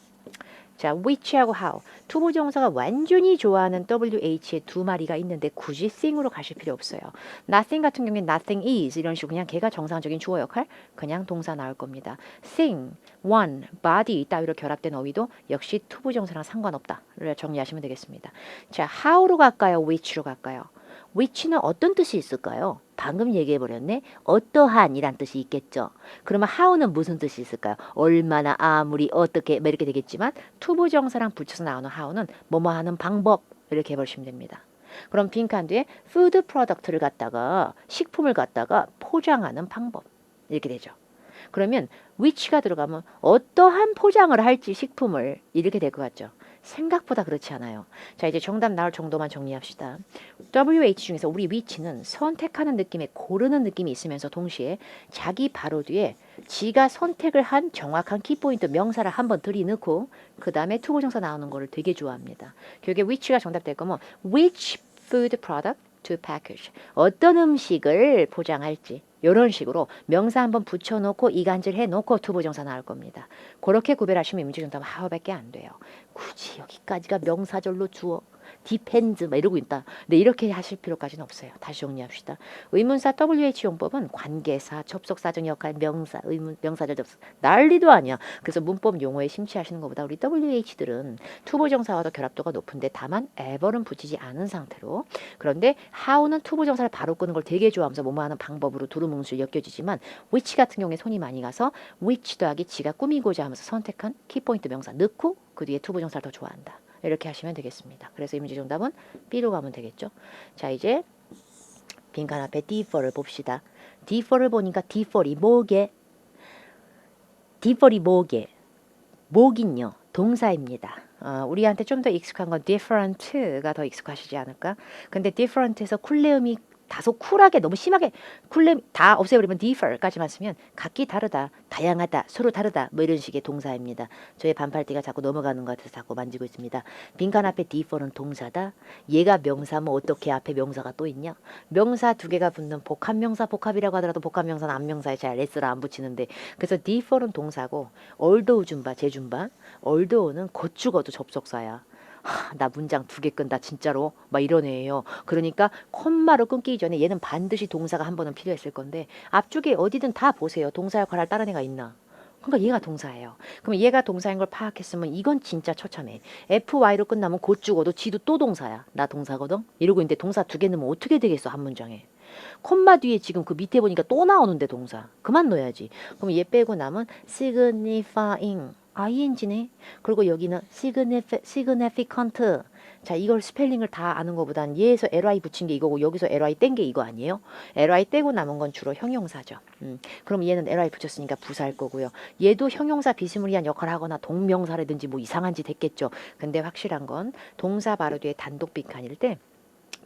Speaker 1: 자, which하고 how. 투부정사가 완전히 좋아하는 WH의 두 마리가 있는데 굳이 thing으로 가실 필요 없어요. nothing 같은 경우에 nothing is 이런 식으로 그냥 걔가 정상적인 주어 역할 그냥 동사 나올 겁니다. thing, one, body 따위로 결합된 어휘도 역시 투부정사랑 상관없다를 정리하시면 되겠습니다. 자, how로 갈까요? which로 갈까요? which는 어떤 뜻이 있을까요? 방금 얘기해버렸네. 어떠한 이란 뜻이 있겠죠. 그러면 how는 무슨 뜻이 있을까요? 얼마나, 아무리, 어떻게 이렇게 되겠지만 투부정사랑 붙여서 나오는 how는 뭐뭐 하는 방법 이렇게 해버리시면 됩니다. 그럼 빈칸 뒤에 food product를 갖다가 식품을 갖다가 포장하는 방법 이렇게 되죠. 그러면 which가 들어가면 어떠한 포장을 할지 식품을 이렇게 될 것 같죠. 생각보다 그렇지 않아요. 자, 이제 정답 나올 정도만 정리합시다. WH 중에서 우리 which는 선택하는 느낌에 고르는 느낌이 있으면서 동시에 자기 바로 뒤에 지가 선택을 한 정확한 키포인트 명사를 한번 들이넣고 그 다음에 투부정사 나오는 거를 되게 좋아합니다. 결국에 which가 정답 될 거면 which food product to package. 어떤 음식을 포장할지 이런 식으로 명사 한번 붙여놓고 이간질 해놓고 투부정사 나올 겁니다. 그렇게 구별하시면 문제 정답은 how밖에 안 돼요. 굳이 여기까지가 명사절로 주어 depends 막 이러고 있다. 근데 이렇게 하실 필요까지는 없어요. 다시 정리합시다. 의문사 WH 용법은 관계사, 접속사적 역할, 명사, 명사절 접속 난리도 아니야. 그래서 문법 용어에 심취하시는 것보다 우리 WH들은 투부정사와도 결합도가 높은데 다만 ever는 붙이지 않은 상태로 그런데 how는 투부정사를 바로 끄는 걸 되게 좋아하면서 뭐뭐 하는 방법으로 두루뭉술 엮여지지만 which 같은 경우에 손이 많이 가서 which 더하기 지가 꾸미고자 하면서 선택한 키포인트 명사 넣고 그 뒤에 투부정사를 더 좋아한다. 이렇게 하시면 되겠습니다. 그래서 이 문제 정답은 B로 가면 되겠죠. 자, 이제 빈칸 앞에 D4를 봅시다. D4를 보니까 D4이 뭐게? D4이 뭐게? 뭐긴요. 동사입니다. 우리한테 좀 더 익숙한 건 different가 더 익숙하시지 않을까? 근데 different에서 쿨레음이 다소 쿨하게 너무 심하게 쿨레음 다 없애버리면 differ까지만 쓰면 각기 다르다, 다양하다, 서로 다르다 뭐 이런 식의 동사입니다. 저의 반팔티가 자꾸 넘어가는 것 같아서 자꾸 만지고 있습니다. 빈칸 앞에 differ는 동사다. 얘가 명사 뭐 어떻게 앞에 명사가 또 있냐? 명사 두 개가 붙는 복합명사 복합이라고 하더라도 복합명사는 앞명사에 잘 s를 안 붙이는데 그래서 differ는 동사고 although 준바 제준바 얼드오는 곧 죽어도 접속사야. 나 문장 두 개 끈다 진짜로 막 이런 애예요. 그러니까 콤마로 끊기기 전에 얘는 반드시 동사가 한 번은 필요했을 건데 앞쪽에 어디든 다 보세요. 동사 역할을 할 다른 애가 있나. 그러니까 얘가 동사예요. 그럼 얘가 동사인 걸 파악했으면 이건 진짜 처참해. FY로 끝나면 곧 죽어도 지도 또 동사야. 나 동사거든. 이러고 있는데 동사 두 개 넣으면 어떻게 되겠어 한 문장에. 콤마 뒤에 지금 그 밑에 보니까 또 나오는데 동사. 그만 넣어야지. 그럼 얘 빼고 남은 signifying ing네. 그리고 여기는 significant. 자, 이걸 스펠링을 다 아는 것보단 얘에서 ly 붙인 게 이거고 여기서 ly 뗀 게 이거 아니에요? ly 떼고 남은 건 주로 형용사죠. 그럼 얘는 ly 붙였으니까 부사일 거고요. 얘도 형용사 비스무리한 역할을 하거나 동명사라든지 뭐 이상한 짓 했겠죠. 근데 확실한 건 동사 바로 뒤에 단독 빈칸일 때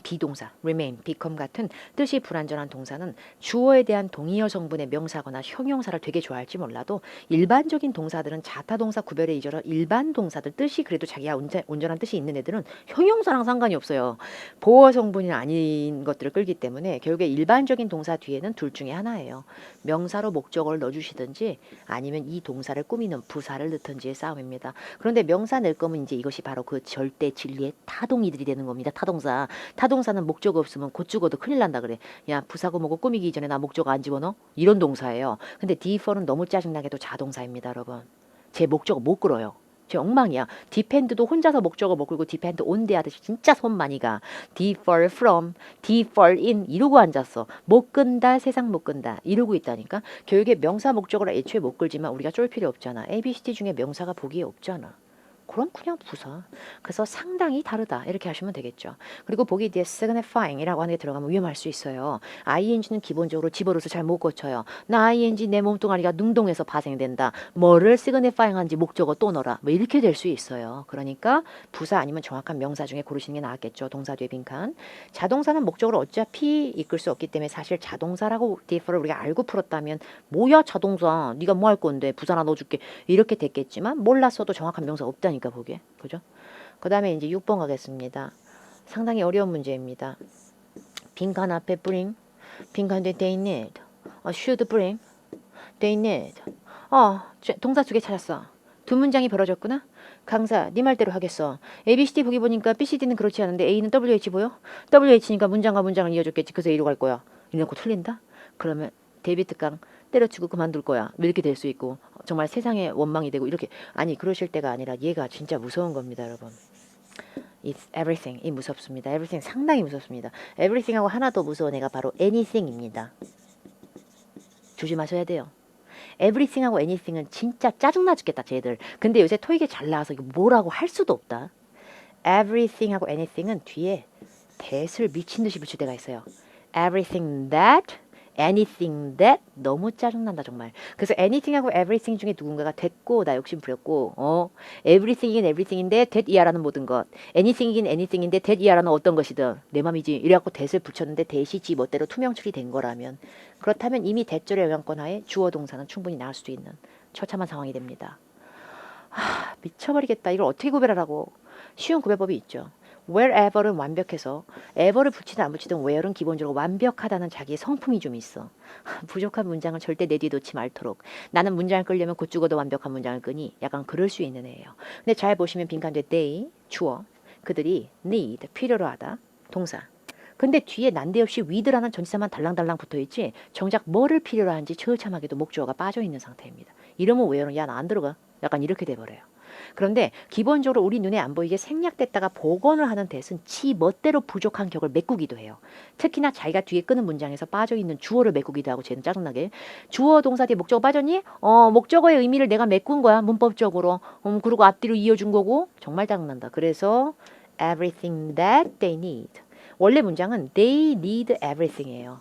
Speaker 1: 비동사, remain, become 같은 뜻이 불완전한 동사는 주어에 대한 동의어 성분의 명사거나 형용사를 되게 좋아할지 몰라도 일반적인 동사들은 자타동사 구별에 잊어서 일반 동사들 뜻이 그래도 자기가 온전한 뜻이 있는 애들은 형용사랑 상관이 없어요. 보어 성분이 아닌 것들을 끌기 때문에 결국에 일반적인 동사 뒤에는 둘 중에 하나예요. 명사로 목적어를 넣어주시든지 아니면 이 동사를 꾸미는 부사를 넣든지의 싸움입니다. 그런데 명사 넣을 거면 이제 이것이 바로 그 절대 진리의 타동이들이 되는 겁니다. 타동사. 타동사는 목적어 없으면 곧 죽어도 큰일 난다 그래. 야 부사고 뭐고 꾸미기 이전에 나 목적어 안 집어넣어? 이런 동사예요. 근데 D4는 너무 짜증나게도 자동사입니다 여러분. 제 목적어 못 끌어요. 제 엉망이야. depend도 혼자서 목적어 못 끌고 depend on 대 하듯이 진짜 손 많이 가. defer from, defer in 이러고 앉았어. 못 끈다 세상 못 끈다 이러고 있다니까. 결국에 명사 목적어를 애초에 못 끌지만 우리가 쫄 필요 없잖아. ABCD 중에 명사가 보기에 없잖아. 그럼 그냥 부사. 그래서 상당히 다르다 이렇게 하시면 되겠죠. 그리고 보기 뒤에 signifying이라고 하는 게 들어가면 위험할 수 있어요. ing는 기본적으로 집어넣어서 잘 못 고쳐요. 나 ing 내 몸뚱아리가 능동해서 발생된다. 뭐를 signifying한지 목적어 또 넣어라. 뭐 이렇게 될 수 있어요. 그러니까 부사 아니면 정확한 명사 중에 고르시는 게 나았겠죠. 동사 뒤에 빈칸. 자동사는 목적으로 어차피 이끌 수 없기 때문에 사실 자동사라고 differ를 우리가 알고 풀었다면 뭐야 자동사 네가 뭐 할 건데 부사 하나 넣어줄게 이렇게 됐겠지만 몰랐어도 정확한 명사 없다니까 보기에. 그죠? 그 다음에 이제 6번 가겠습니다. 상당히 어려운 문제입니다. 빈칸 앞에 bring, 빈칸 뒤에 they need, should bring, they need. 동사 두 개 찾았어. 두 문장이 벌어졌구나. 강사, 네 말대로 하겠어. ABCD 보기 보니까 BCD는 그렇지 않은데 A는 WH 보여? WH니까 문장과 문장을 이어줬겠지. 그래서 A로 갈 거야. 이래놓고 틀린다? 그러면 데이비드 강 때려치고 그만둘 거야. 뭐 이렇게 될 수 있고 정말 세상에 원망이 되고 이렇게 아니 그러실 때가 아니라 얘가 진짜 무서운 겁니다 여러분. It's everything. 이 무섭습니다. everything 상당히 무섭습니다. everything하고 하나 더 무서운 애가 바로 anything입니다. 조심하셔야 돼요. everything하고 anything은 진짜 짜증나 죽겠다 쟤들. 근데 요새 토익에 잘 나와서 이거 뭐라고 할 수도 없다. everything하고 anything은 뒤에 that을 미친 듯이 붙일 때가 있어요. everything that, anything that 너무 짜증난다 정말. 그래서 anything하고 everything 중에 누군가가 됐고 나 욕심 부렸고 everything이긴 everything인데 that 이하라는 모든 것 anything이긴 anything인데 that 이하라는 어떤 것이든 내 맘이지 이래갖고 that을 붙였는데 that이 지 멋대로 투명 처리된 거라면 그렇다면 이미 that절의 영향권 하에 주어 동사는 충분히 나올 수도 있는 처참한 상황이 됩니다. 미쳐버리겠다. 이걸 어떻게 구별하라고. 쉬운 구별법이 있죠. wherever은 완벽해서 ever를 붙이든 안 붙이든 where는 기본적으로 완벽하다는 자기의 성품이 좀 있어. 부족한 문장을 절대 내 뒤에 놓지 말도록. 나는 문장을 끌려면 곧 죽어도 완벽한 문장을 끄니 약간 그럴 수 있는 애예요. 근데 잘 보시면 빈칸 뒤에 they, 주어, 그들이 need, 필요로 하다, 동사. 근데 뒤에 난데없이 with라는 전치사만 달랑달랑 붙어있지 정작 뭐를 필요로 하는지 처참하게도 목주어가 빠져있는 상태입니다. 이러면 where는 야 나 안 들어가. 약간 이렇게 돼버려요. 그런데 기본적으로 우리 눈에 안 보이게 생략됐다가 복원을 하는 대신 지 멋대로 부족한 격을 메꾸기도 해요. 특히나 자기가 뒤에 끄는 문장에서 빠져있는 주어를 메꾸기도 하고 쟤는 짜증나게. 주어 동사 뒤에 목적어 빠졌니? 목적어의 의미를 내가 메꾼 거야 문법적으로. 그리고 앞뒤로 이어준 거고 정말 짜증난다. 그래서 everything that they need. 원래 문장은 they need everything이에요.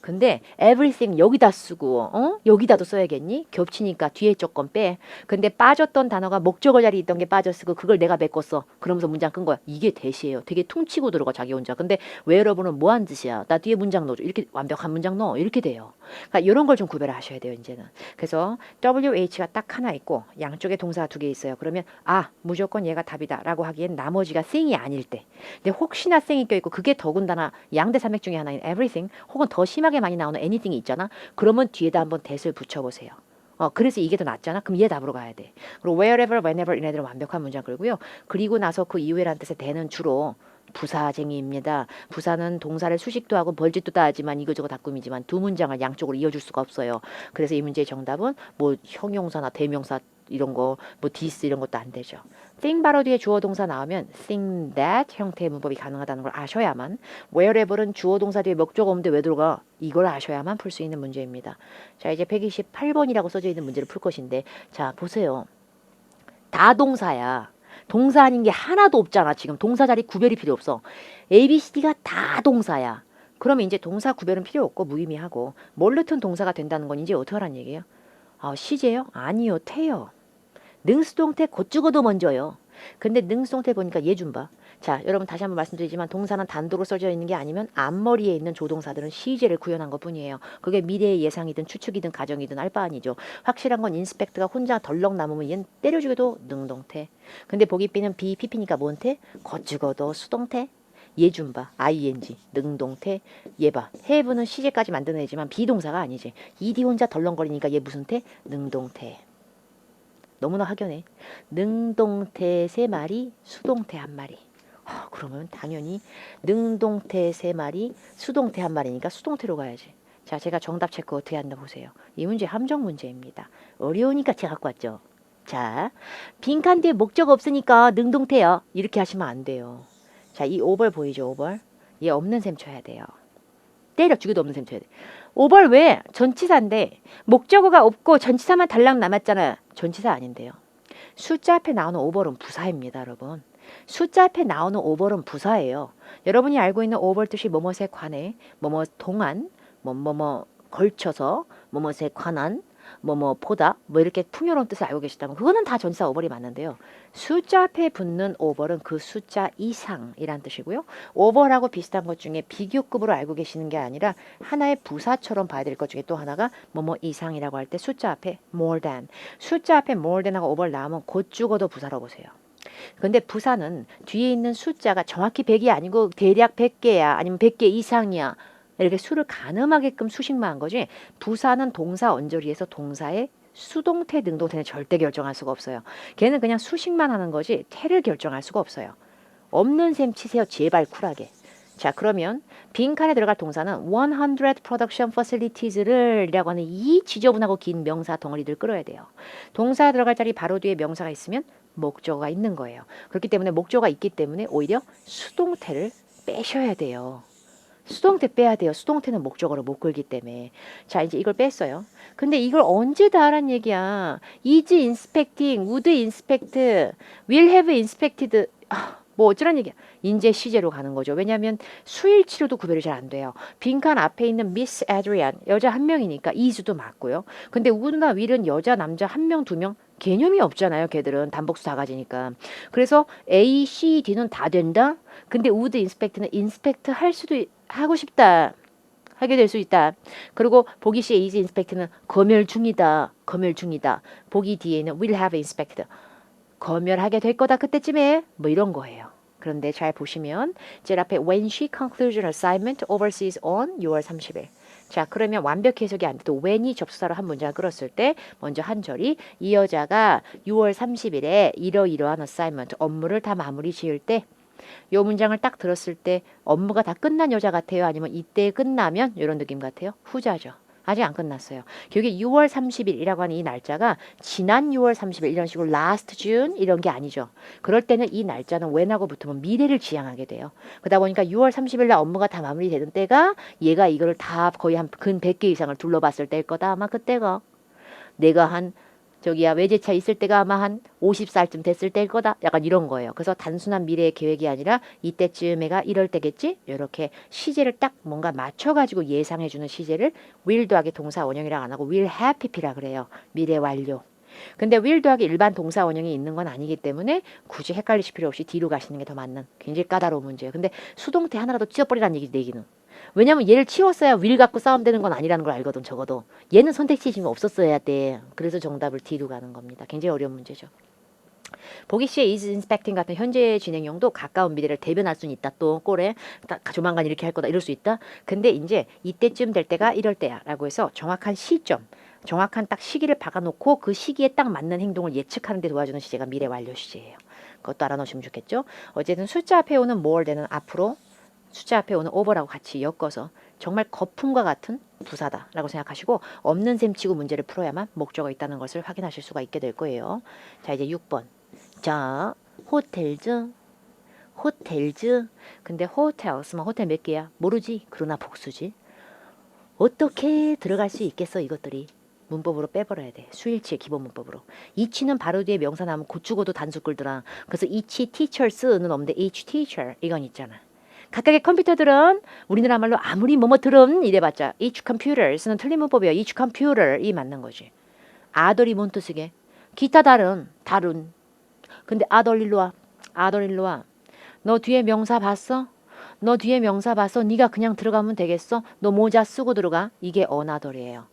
Speaker 1: 근데 everything 여기다 쓰고 여기다도 써야겠니? 겹치니까 뒤에 조건 빼. 근데 빠졌던 단어가 목적어 자리에 있던 게 빠져 쓰고 그걸 내가 메꿨어. 그러면서 문장 끈 거야. 이게 대시예요. 되게 퉁치고 들어가 자기 혼자. 근데 왜 여러분은 뭐 한 뜻이야? 나 뒤에 문장 넣어줘. 이렇게 완벽한 문장 넣어. 이렇게 돼요. 그러니까 이런 걸 좀 구별을 하셔야 돼요. 이제는. 그래서 WH가 딱 하나 있고 양쪽에 동사가 두 개 있어요. 그러면 무조건 얘가 답이다 라고 하기엔 나머지가 thing이 아닐 때. 근데 혹시나 thing이 껴있고 그게 더군다나 양대 산맥 중에 하나인 everything 혹은 더 심하게 많이 나오는 anything이 있잖아. 그러면 뒤에다 한번 that을 붙여보세요. 그래서 이게 더 낫잖아. 그럼 얘 답으로 가야 돼. 그리고 wherever, whenever 이네들은 완벽한 문장 끌고요. 그리고 나서 그 이후에란 뜻의 that는 주로 부사쟁이입니다. 부사는 동사를 수식도 하고 벌짓도 따지만 이거저거 다 꾸미지만 두 문장을 양쪽으로 이어줄 수가 없어요. 그래서 이 문제의 정답은 뭐 형용사나 대명사 이런 거, 뭐 this 이런 것도 안 되죠. think 바로 뒤에 주어 동사 나오면 think that 형태의 문법이 가능하다는 걸 아셔야만 wherever은 주어 동사 뒤에 목적 없는데 왜 들어가? 이걸 아셔야만 풀 수 있는 문제입니다. 자, 이제 128번이라고 써져 있는 문제를 풀 것인데 자, 보세요. 다 동사야. 동사 아닌 게 하나도 없잖아. 지금 동사 자리 구별이 필요 없어. A, B, C, D가 다 동사야. 그러면 이제 동사 구별은 필요 없고 무의미하고 뭘로튼 동사가 된다는 건 이제 어떻게 하란 얘기예요? 시제요? 아니요. 태요. 능수동태 곧 죽어도 먼저요. 근데 능수동태 보니까 얘 좀 봐. 자, 여러분 다시 한번 말씀드리지만 동사는 단독으로 써져 있는 게 아니면 앞머리에 있는 조동사들은 시제를 구현한 것뿐이에요. 그게 미래의 예상이든 추측이든 가정이든 알 바 아니죠. 확실한 건 인스펙트가 혼자 덜렁 남으면 얘는 때려주기도 능동태. 근데 보기 B는 B, PP니까 뭔태? 곧 죽어도 수동태. 얘 좀 봐. ing, 능동태. 얘 봐. have는 시제까지 만드는 애지만 비동사가 아니지. ed 혼자 덜렁거리니까 얘 무슨 태? 능동태. 너무나 확연해. 능동태 세 마리, 수동태 한 마리. 그러면 당연히 능동태 세 마리, 수동태 한 마리니까 수동태로 가야지. 자, 제가 정답 체크 어떻게 한다 보세요. 이 문제 함정 문제입니다. 어려우니까 제가 갖고 왔죠. 자, 빈칸 뒤에 목적 없으니까 능동태요. 이렇게 하시면 안 돼요. 자, 이 오벌 보이죠, 오벌? 얘 없는 셈 쳐야 돼요. 때려 죽여도 없는 셈 쳐야 돼. 오벌 왜? 전치사인데 목적어가 없고 전치사만 달랑 남았잖아. 전치사 아닌데요. 숫자 앞에 나오는 오벌은 부사입니다, 여러분. 숫자 앞에 나오는 오벌은 부사예요. 여러분이 알고 있는 오벌 뜻이 뭐뭐에 관해, 뭐뭐 동안, 뭐뭐 걸쳐서, 뭐뭐에 관한, 뭐뭐 보다, 뭐 이렇게 풍요로운 뜻을 알고 계시다면 그거는 다 전치사 오벌이 맞는데요. 숫자 앞에 붙는 오벌은 그 숫자 이상이란 뜻이고요. 오벌하고 비슷한 것 중에 비교급으로 알고 계시는 게 아니라 하나의 부사처럼 봐야 될 것 중에 또 하나가 뭐뭐 이상이라고 할 때 숫자 앞에 more than, 숫자 앞에 more than하고 오벌 나오면 곧 죽어도 부사로 보세요. 근데 부사는 뒤에 있는 숫자가 정확히 100이 아니고 대략 100개야 아니면 100개 이상이야. 이렇게 수를 가늠하게끔 수식만 한 거지. 부사는 동사 언저리에서 동사의 수동태, 능동태는 절대 결정할 수가 없어요. 걔는 그냥 수식만 하는 거지 태를 결정할 수가 없어요. 없는 셈 치세요. 제발 쿨하게. 자, 그러면 빈칸에 들어갈 동사는 100 production facilities를 이라고 하는 이 지저분하고 긴 명사 덩어리들 끌어야 돼요. 동사 들어갈 자리 바로 뒤에 명사가 있으면 목적어가 있는 거예요. 그렇기 때문에 목적어가 있기 때문에 오히려 수동태를 빼셔야 돼요. 수동태 빼야 돼요. 수동태는 목적어로 못 끌기 때문에. 자, 이제 이걸 뺐어요. 근데 이걸 언제 다 하란 얘기야. is inspecting, would inspect, will have inspected. 뭐 어쩌란 얘기야. 인제 시제로 가는 거죠. 왜냐하면 수일치로도 구별이 잘 안 돼요. 빈칸 앞에 있는 Miss Adrian 여자 한 명이니까 is도 맞고요. 근데 would나 will은 여자 남자 한 명 두 명 개념이 없잖아요. 걔들은 단복수 다 가지니까. 그래서 A, C, D는 다 된다. 근데 would inspect는 inspect 할 수도 하고 싶다. 하게 될 수 있다. 그리고 보기 C의 is inspect는 검열 중이다. 검열 중이다. 보기 D에는 will have inspected. 검열하게 될 거다 그때쯤에 뭐 이런 거예요. 그런데 잘 보시면 제일 앞에 when she concludes her assignment overseas on 6월 30일. 자, 그러면 완벽히 해석이 안 돼도 when이 접수사로 한 문장을 끌었을 때 먼저 한 절이 이 여자가 6월 30일에 이러이러한 assignment 업무를 다 마무리 지을 때 요 문장을 딱 들었을 때 업무가 다 끝난 여자 같아요? 아니면 이때 끝나면 이런 느낌 같아요? 후자죠. 아직 안 끝났어요. 여기 6월 30일이라고 하는 이 날짜가 지난 6월 30일 이런 식으로 last June 이런 게 아니죠. 그럴 때는 이 날짜는 when하고 붙으면 미래를 지향하게 돼요. 그러다 보니까 6월 30일 날 업무가 다 마무리되는 때가 얘가 이거를 다 거의 한 근 100개 이상을 둘러봤을 때일 거다. 아마 그때가 내가 한 저기야 외제차 있을 때가 아마 한 50살쯤 됐을 때일 거다. 약간 이런 거예요. 그래서 단순한 미래의 계획이 아니라 이때쯤에가 이럴 때겠지. 이렇게 시제를 딱 뭔가 맞춰가지고 예상해주는 시제를 will 더하기 동사 원형이라 안 하고 will have pp라 그래요. 미래 완료. 근데 will 더하기 일반 동사 원형이 있는 건 아니기 때문에 굳이 헷갈리실 필요 없이 뒤로 가시는 게 더 맞는 굉장히 까다로운 문제예요. 근데 수동태 하나라도 치워버리라는 얘기는. 왜냐면 얘를 치웠어야 will 갖고 싸움 되는 건 아니라는 걸 알거든 적어도. 얘는 선택지 지금 없었어야 돼. 그래서 정답을 뒤로 가는 겁니다. 굉장히 어려운 문제죠. 보기 씨의 is inspecting 같은 현재 진행형도 가까운 미래를 대변할 수는 있다. 또 꼴에 조만간 이렇게 할 거다 이럴 수 있다. 근데 이제 이때쯤 될 때가 이럴 때야 라고 해서 정확한 시점 정확한 딱 시기를 박아놓고 그 시기에 딱 맞는 행동을 예측하는 데 도와주는 시제가 미래 완료 시제예요. 그것도 알아놓으시면 좋겠죠. 어쨌든 숫자 앞에 오는 more는 앞으로 숫자 앞에 오는 over라고 같이 엮어서 정말 거품과 같은 부사다라고 생각하시고 없는 셈 치고 문제를 풀어야만 목적어 있다는 것을 확인하실 수가 있게 될 거예요. 자 이제 6번. 자 호텔즈 호텔즈 근데 호텔 쓰면 호텔 몇 개야? 모르지. 그러나 복수지. 어떻게 들어갈 수 있겠어 이것들이. 문법으로 빼버려야 돼. 수일치의 기본 문법으로. 이치는 바로 뒤에 명사 나오면 곧 죽어도 단수 끌더라. 그래서 이치 teachers는 없는데 each teacher 이건 있잖아. 각각의 컴퓨터들은 우리나라 말로 아무리 뭐뭐들은 이래봤자 each computers는 틀린 문법이야. each computer이 맞는 거지. 아들이 뭔 뜻이게? 기타 다른 근데 아들 일로 와. 아들 일로 와. 너 뒤에 명사 봤어? 너 뒤에 명사 봤어? 네가 그냥 들어가면 되겠어? 너 모자 쓰고 들어가. 이게 어나덜이에요.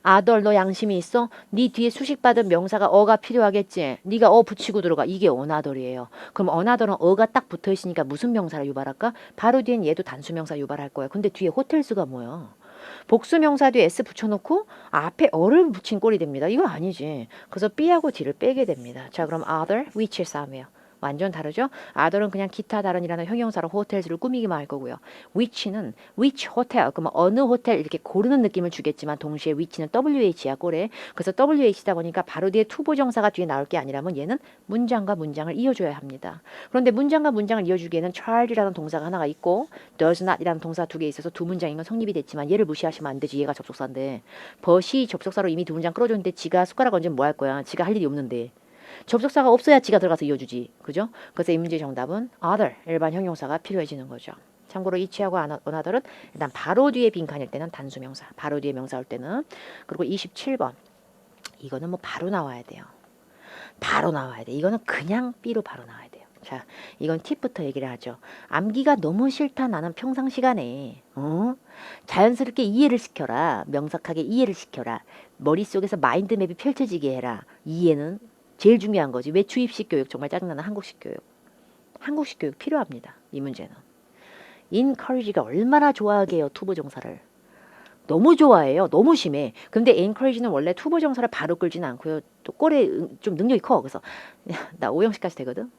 Speaker 1: 아덜 너 양심이 있어? 네 뒤에 수식받은 명사가 어가 필요하겠지. 네가 어 붙이고 들어가. 이게 어나덜이에요. 그럼 어나덜은 어가 딱 붙어 있으니까 무슨 명사를 유발할까? 바로 뒤엔 얘도 단수명사 유발할 거야. 근데 뒤에 호텔스가 뭐야? 복수명사 뒤에 s 붙여놓고 앞에 어를 붙인 꼴이 됩니다. 이거 아니지. 그래서 B하고 D를 빼게 됩니다. 자 그럼 other, which 싸움이에요. 완전 다르죠? other은 그냥 기타 다른이라는 형용사로 호텔즈를 꾸미기만 할 거고요. which는 which hotel, 그러면 어느 호텔 이렇게 고르는 느낌을 주겠지만 동시에 which는 WH야 꼴에. 그래서 WH다 보니까 바로 뒤에 투부정사가 뒤에 나올 게 아니라면 얘는 문장과 문장을 이어줘야 합니다. 그런데 문장과 문장을 이어주기에는 charge이라는 동사가 하나가 있고 does not이라는 동사 두 개 있어서 두 문장인 건 성립이 됐지만 얘를 무시하시면 안 되지. 얘가 접속사인데 벗이 접속사로 이미 두 문장 끌어줬는데 지가 숟가락 얹으면 뭐 할 거야. 지가 할 일이 없는데. 접속사가 없어야 지가 들어가서 이어주지. 그죠? 그래서 이 문제 정답은 other, 일반 형용사가 필요해지는 거죠. 참고로 each하고 another은 일단 바로 뒤에 빈칸일 때는 단수명사, 바로 뒤에 명사 올 때는. 그리고 27번. 이거는 뭐 바로 나와야 돼요. 바로 나와야 돼. 이거는 그냥 B로 바로 나와야 돼요. 자, 이건 팁부터 얘기를 하죠. 암기가 너무 싫다. 나는 평상시간에 자연스럽게 이해를 시켜라. 명석하게 이해를 시켜라. 머릿속에서 마인드맵이 펼쳐지게 해라. 이해는 제일 중요한 거지. 왜 주입식 교육 정말 짜증나는 한국식 교육. 한국식 교육 필요합니다. 이 문제는. encourage가 얼마나 좋아하게요. 투부정사를. 너무 좋아해요. 너무 심해. 근데 encourage는 원래 투부정사를 바로 끌지는 않고요. 또 꼴에 좀 능력이 커. 그래서 나 5형식까지 되거든.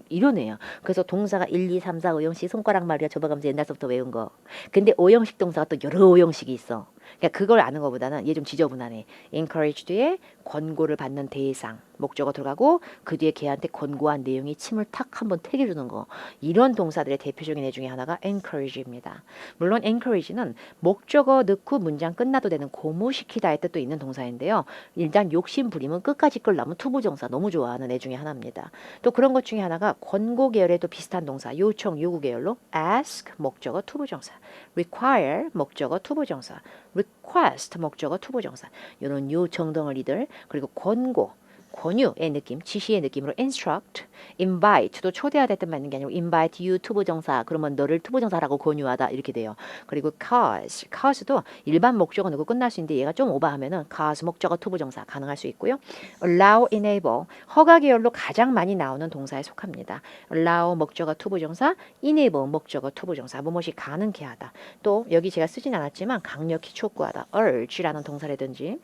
Speaker 1: 이런 애야. 그래서 동사가 1, 2, 3, 4, 5형식 손가락 말이야 접어가면서 옛날부터 외운 거. 근데 5형식 동사가 또 여러 5형식이 있어. 그러니까 그걸 아는 것보다는 얘 좀 지저분하네. encourage 뒤에 권고를 받는 대상 목적어 들어가고 그 뒤에 걔한테 권고한 내용이 침을 탁 한번 태겨주는 거. 이런 동사들의 대표적인 애 중에 하나가 encourage입니다. 물론 encourage는 목적어 넣고 문장 끝나도 되는 고무시키다의 뜻도 있는 동사인데요. 일단 욕심 부리면 끝까지 끌려면 투부정사 너무 좋아하는 애 중에 하나입니다. 또 그런 것 중에 하나가 권고 계열에도 비슷한 동사 요청 요구 계열로 ask 목적어 투부정사, require 목적어 투부정사, request 목적어 투부정사 이런 요청 덩어리들 그리고 권고 권유의 느낌, 지시의 느낌으로 instruct, invite도 초대하다 뜻 맞는 게 아니고 invite you 투부정사 그러면 너를 투부정사라고 권유하다 이렇게 돼요. 그리고 cause도 일반 목적어 넣고 끝날 수 있는데 얘가 좀 오버하면은 cause 목적어 투부정사 가능할 수 있고요. allow, enable 허가 계열로 가장 많이 나오는 동사에 속합니다. allow 목적어 투부정사, enable 목적어 투부정사 무엇이 가능케 하다. 또 여기 제가 쓰진 않았지만 강력히 촉구하다 urge라는 동사라든지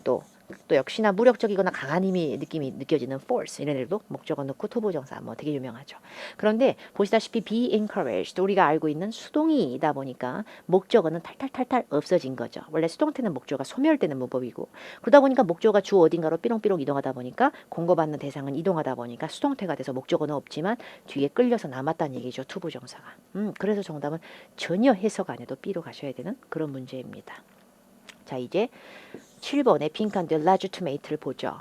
Speaker 1: 또 역시나 무력적이거나 강한 힘이 느낌이 느껴지는 force 이런 애들도 목적어 넣고 투부정사 뭐 되게 유명하죠. 그런데 보시다시피 be encouraged 우리가 알고 있는 수동이다 보니까 목적어는 탈탈탈탈 없어진 거죠. 원래 수동태는 목적어가 소멸되는 문법이고 그러다 보니까 목적어가 주 어딘가로 삐롱삐롱 이동하다 보니까 공고받는 대상은 이동하다 보니까 수동태가 돼서 목적어는 없지만 뒤에 끌려서 남았다는 얘기죠. 투부정사가. 그래서 정답은 전혀 해석 안 해도 B로 가셔야 되는 그런 문제입니다. 자 이제 7번의 빈칸들 legitimate를 보죠.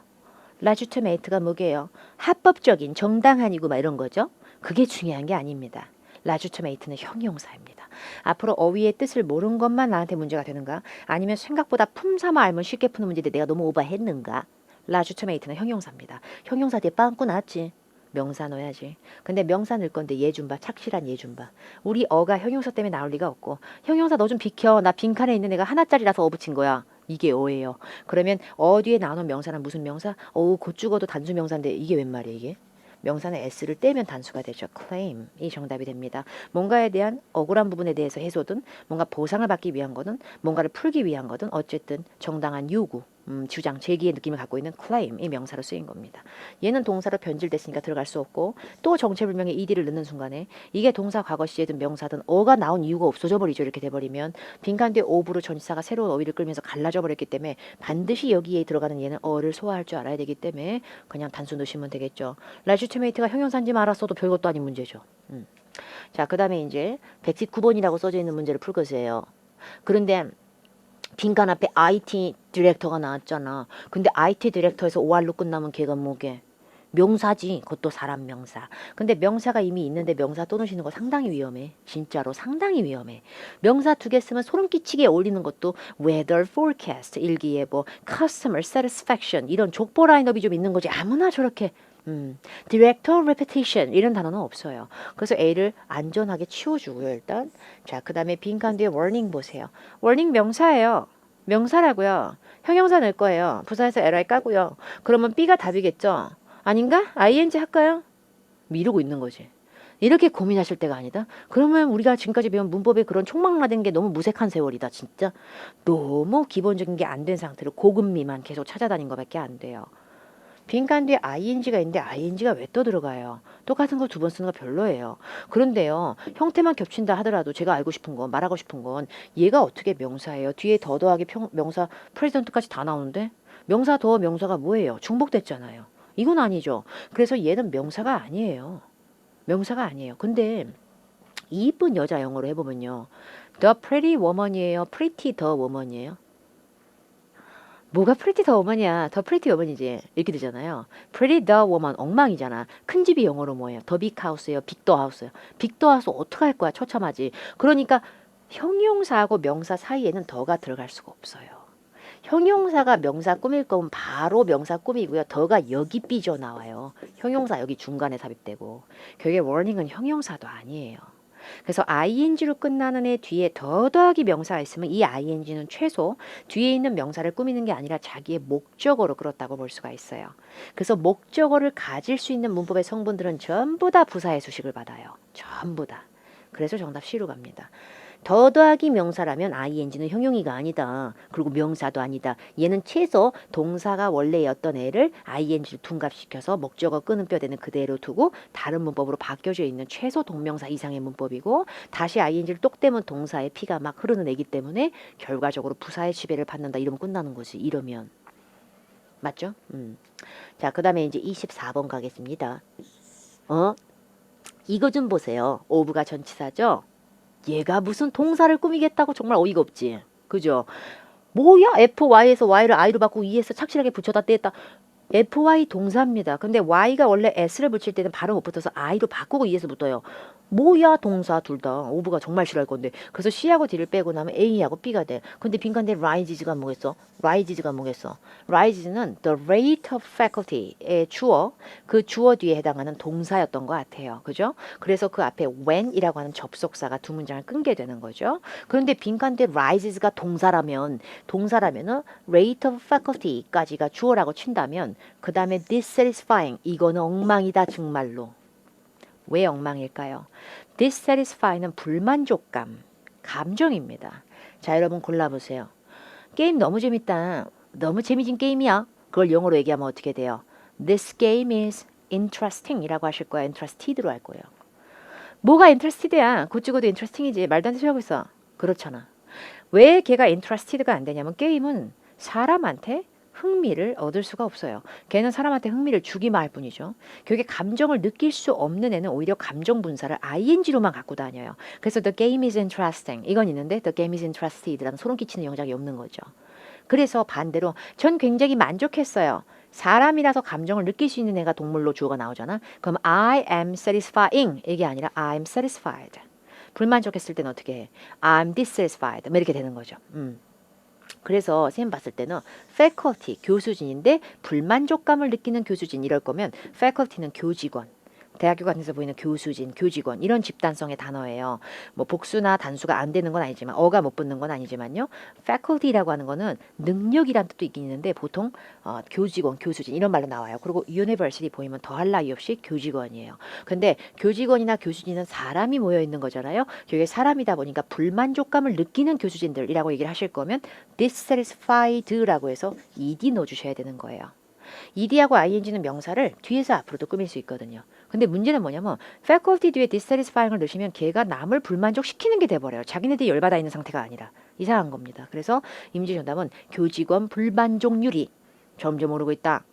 Speaker 1: legitimate가 뭐게요? 합법적인, 정당한이고 막 이런 거죠. 그게 중요한 게 아닙니다. legitimate는 형용사입니다. 앞으로 어휘의 뜻을 모르는 것만 나한테 문제가 되는가? 아니면 생각보다 품삼아 알면 쉽게 푸는 문제인데 내가 너무 오버했는가? legitimate는 형용사입니다. 형용사 뒤에 빵꾸 났지. 명사 넣어야지. 근데 명사 넣을 건데 얘 좀 봐. 착실한 얘 좀 봐. 우리 어가 형용사 때문에 나올 리가 없고 형용사 너 좀 비켜. 나 빈칸에 있는 애가 하나짜리라서 어 붙인 거야. 이게 어예요. 그러면 어 뒤에 나오는 명사는 무슨 명사? 어우 곧 죽어도 단수 명사인데 이게 웬 말이야 이게? 명사는 s를 떼면 단수가 되죠. claim이 정답이 됩니다. 뭔가에 대한 억울한 부분에 대해서 해소든 뭔가 보상을 받기 위한 거든 뭔가를 풀기 위한 거든 어쨌든 정당한 요구, 주장, 제기의 느낌을 갖고 있는 claim이 명사로 쓰인 겁니다. 얘는 동사로 변질됐으니까 들어갈 수 없고 또 정체불명의 ed를 넣는 순간에 이게 동사 과거 시제든 명사든 어가 나온 이유가 없어져 버리죠. 이렇게 돼버리면 빈칸 뒤에 of로 전치사가 새로운 어휘를 끌면서 갈라져 버렸기 때문에 반드시 여기에 들어가는 얘는 어를 소화할 줄 알아야 되기 때문에 그냥 단수 넣으시면 되겠죠. legitimate가 형용사인지 알았어도 별것도 아닌 문제죠. 자, 그 다음에 이제 119번이라고 써져 있는 문제를 풀 것이에요. 그런데 빈칸 앞에 IT 디렉터가 나왔잖아. 근데 IT 디렉터에서 OR로 끝나면 걔가 뭐게? 명사지. 그것도 사람 명사. 근데 명사가 이미 있는데 명사 또 넣으시는 거 상당히 위험해. 진짜로 상당히 위험해. 명사 두 개 쓰면 소름 끼치게 어울리는 것도 weather forecast, 일기예보, customer satisfaction 이런 족보 라인업이 좀 있는 거지. 아무나 저렇게 director repetition 이런 단어는 없어요. 그래서 A를 안전하게 치워주고요. 일단 자, 그 다음에 빈칸 뒤에 warning 보세요. warning 명사예요. 명사라고요. 형용사 넣을 거예요. 부사에서 LI 까고요. 그러면 B가 답이겠죠. 아닌가? ing 할까요? 미루고 있는 거지. 이렇게 고민하실 때가 아니다. 그러면 우리가 지금까지 배운 문법의 그런 촉망라된 게 너무 무색한 세월이다. 진짜 너무 기본적인 게 안 된 상태로 고급미만 계속 찾아다닌 것밖에 안 돼요. 빈칸 뒤에 ing가 있는데 ing가 왜 또 들어가요? 똑같은 거 두 번 쓰는 거 별로예요. 그런데요. 형태만 겹친다 하더라도 제가 알고 싶은 건 말하고 싶은 건 얘가 어떻게 명사예요? 뒤에 더 더하기 명사 프레젠트까지 다 나오는데 명사 더 명사가 뭐예요? 중복됐잖아요. 이건 아니죠. 그래서 얘는 명사가 아니에요. 명사가 아니에요. 근데 이쁜 여자 영어로 해보면요. The pretty woman이에요. pretty the woman이에요. 뭐가 pretty the woman이야. 더 pretty woman이지. 이렇게 되잖아요. pretty the woman 엉망이잖아. 큰 집이 영어로 뭐예요? 더 big house예요. big the house예요. big the house 어떡할 거야? 처참하지. 그러니까 형용사하고 명사 사이에는 더가 들어갈 수가 없어요. 형용사가 명사 꾸밀 거면 바로 명사 꾸미고요. 더가 여기 삐져 나와요. 형용사 여기 중간에 삽입되고. 결국에 warning은 형용사도 아니에요. 그래서 ing로 끝나는 애 뒤에 더 더하기 명사가 있으면 이 ing는 최소 뒤에 있는 명사를 꾸미는 게 아니라 자기의 목적어로 끌었다고 볼 수가 있어요. 그래서 목적어를 가질 수 있는 문법의 성분들은 전부 다 부사의 수식을 받아요. 전부 다. 그래서 정답 C로 갑니다. 더 더하기 명사라면 ing는 형용이가 아니다. 그리고 명사도 아니다. 얘는 최소 동사가 원래였던 애를 ing로 둔갑시켜서 목적어 끄는 뼈대는 그대로 두고 다른 문법으로 바뀌어져 있는 최소 동명사 이상의 문법이고 다시 ing를 똑 떼면 동사의 피가 막 흐르는 애기 때문에 결과적으로 부사의 지배를 받는다. 이러면 끝나는 거지. 이러면. 맞죠? 자, 그 다음에 이제 24번 가겠습니다. 이거 좀 보세요. 오브가 전치사죠? 얘가 무슨 동사를 꾸미겠다고 정말 어이가 없지. 그죠? 뭐야? FY에서 Y를 I로 바꾸고 ES 착실하게 붙여다 떼었다. FY 동사입니다. 근데 Y가 원래 S를 붙일 때는 바로 못 붙어서 I로 바꾸고 ES 붙어요. 뭐야 동사 둘 다. 오브가 정말 싫어할 건데. 그래서 C하고 D를 빼고 나면 A하고 B가 돼. 근데 빈칸대 rises가 뭐겠어? rises가 뭐겠어? rises는 the rate of faculty의 주어, 그 주어 뒤에 해당하는 동사였던 것 같아요. 그죠? 그래서 그 앞에 when이라고 하는 접속사가 두 문장을 끊게 되는 거죠. 그런데 빈칸대 rises가 동사라면은 rate of faculty까지가 주어라고 친다면 그 다음에 dissatisfying 이거는 엉망이다 정말로. 왜 엉망일까요? dissatisfy는 불만족감, 감정입니다. 자, 여러분 골라보세요. 게임 너무 재밌다. 너무 재미진 게임이야. 그걸 영어로 얘기하면 어떻게 돼요? This game is interesting 이라고 하실 거야. interested로 할 거예요. 뭐가 interested야? 곧 죽어도 interesting이지. 말도 안 되는 소리 하고 있어. 그렇잖아. 왜 걔가 interested가 안 되냐면 게임은 사람한테 흥미를 얻을 수가 없어요. 걔는 사람한테 흥미를 주기만 할 뿐이죠. 결국에 감정을 느낄 수 없는 애는 오히려 감정 분사를 ing로만 갖고 다녀요. 그래서 the game is interesting 이건 있는데 the game is interested라는 소름 끼치는 영작이 없는 거죠. 그래서 반대로 전 굉장히 만족했어요. 사람이라서 감정을 느낄 수 있는 애가 동물로 주어가 나오잖아. 그럼 I am satisfying 이게 아니라 I'm satisfied. 불만족했을 때는 어떻게 해? I'm dissatisfied. 뭐 이렇게 되는 거죠. 그래서 쌤 봤을 때는 faculty, 교수진인데 불만족감을 느끼는 교수진 이럴 거면 faculty는 교직원. 대학교 같은 데서 보이는 교수진, 교직원 이런 집단성의 단어예요. 뭐 복수나 단수가 안 되는 건 아니지만 어가 못 붙는 건 아니지만요. faculty라고 하는 거는 능력이란 뜻도 있긴 있는데 보통 교직원, 교수진 이런 말로 나와요. 그리고 university 보이면 더할 나위 없이 교직원이에요. 근데 교직원이나 교수진은 사람이 모여 있는 거잖아요. 여기 사람이다 보니까 불만족감을 느끼는 교수진들이라고 얘기를 하실 거면 dissatisfied라고 해서 ed 넣어주셔야 되는 거예요. ed하고 ing는 명사를 뒤에서 앞으로도 꾸밀 수 있거든요. 근데 문제는 뭐냐면 faculty 뒤에 dissatisfying을 넣으시면 걔가 남을 불만족시키는 게 돼버려요. 자기네들이 열받아 있는 상태가 아니라 이상한 겁니다. 그래서 임시 정답은 교직원 불만족률이 점점 오르고 있다.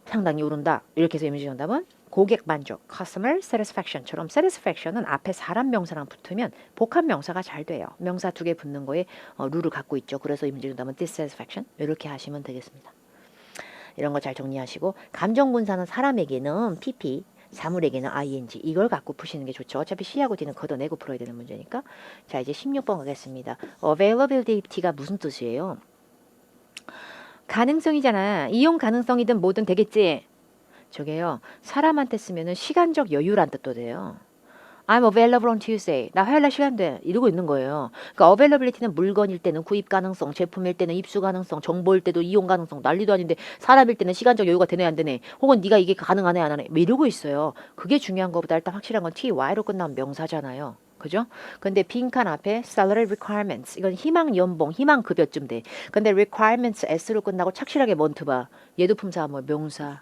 Speaker 1: 상당히 오른다. 이렇게 해서 임시 정답은 고객 만족, customer satisfaction처럼 satisfaction은 앞에 사람 명사랑 붙으면 복합 명사가 잘 돼요. 명사 2개 붙는 거에 룰을 갖고 있죠. 그래서 임시 정답은 dissatisfaction 이렇게 하시면 되겠습니다. 이런 거 잘 정리하시고 감정 분사는 사람에게는 PP, 사물에게는 ing 이걸 갖고 푸시는 게 좋죠. 어차피 C하고 D는 걷어내고 풀어야 되는 문제니까. 자 이제 16번 가겠습니다. availability가 무슨 뜻이에요? 가능성이잖아. 이용 가능성이든 뭐든 되겠지. 저게요. 사람한테 쓰면은 시간적 여유란 뜻도 돼요. I'm available on Tuesday. 나 화요일날 시간 돼. 이러고 있는 거예요. 그러니까 availability는 물건일 때는 구입 가능성, 제품일 때는 입수 가능성, 정보일 때도 이용 가능성, 난리도 아닌데 사람일 때는 시간적 여유가 되네 안 되네. 혹은 네가 이게 가능하네 안 하네. 뭐 이러고 있어요. 그게 중요한 것보다 일단 확실한 건 ty로 끝나면 명사잖아요. 그죠? 근데 빈칸 앞에 salary requirements 이건 희망 연봉, 희망 급여쯤 돼. 근데 requirements s로 끝나고 착실하게 뭔트 봐. 얘도 품사 뭐 명사.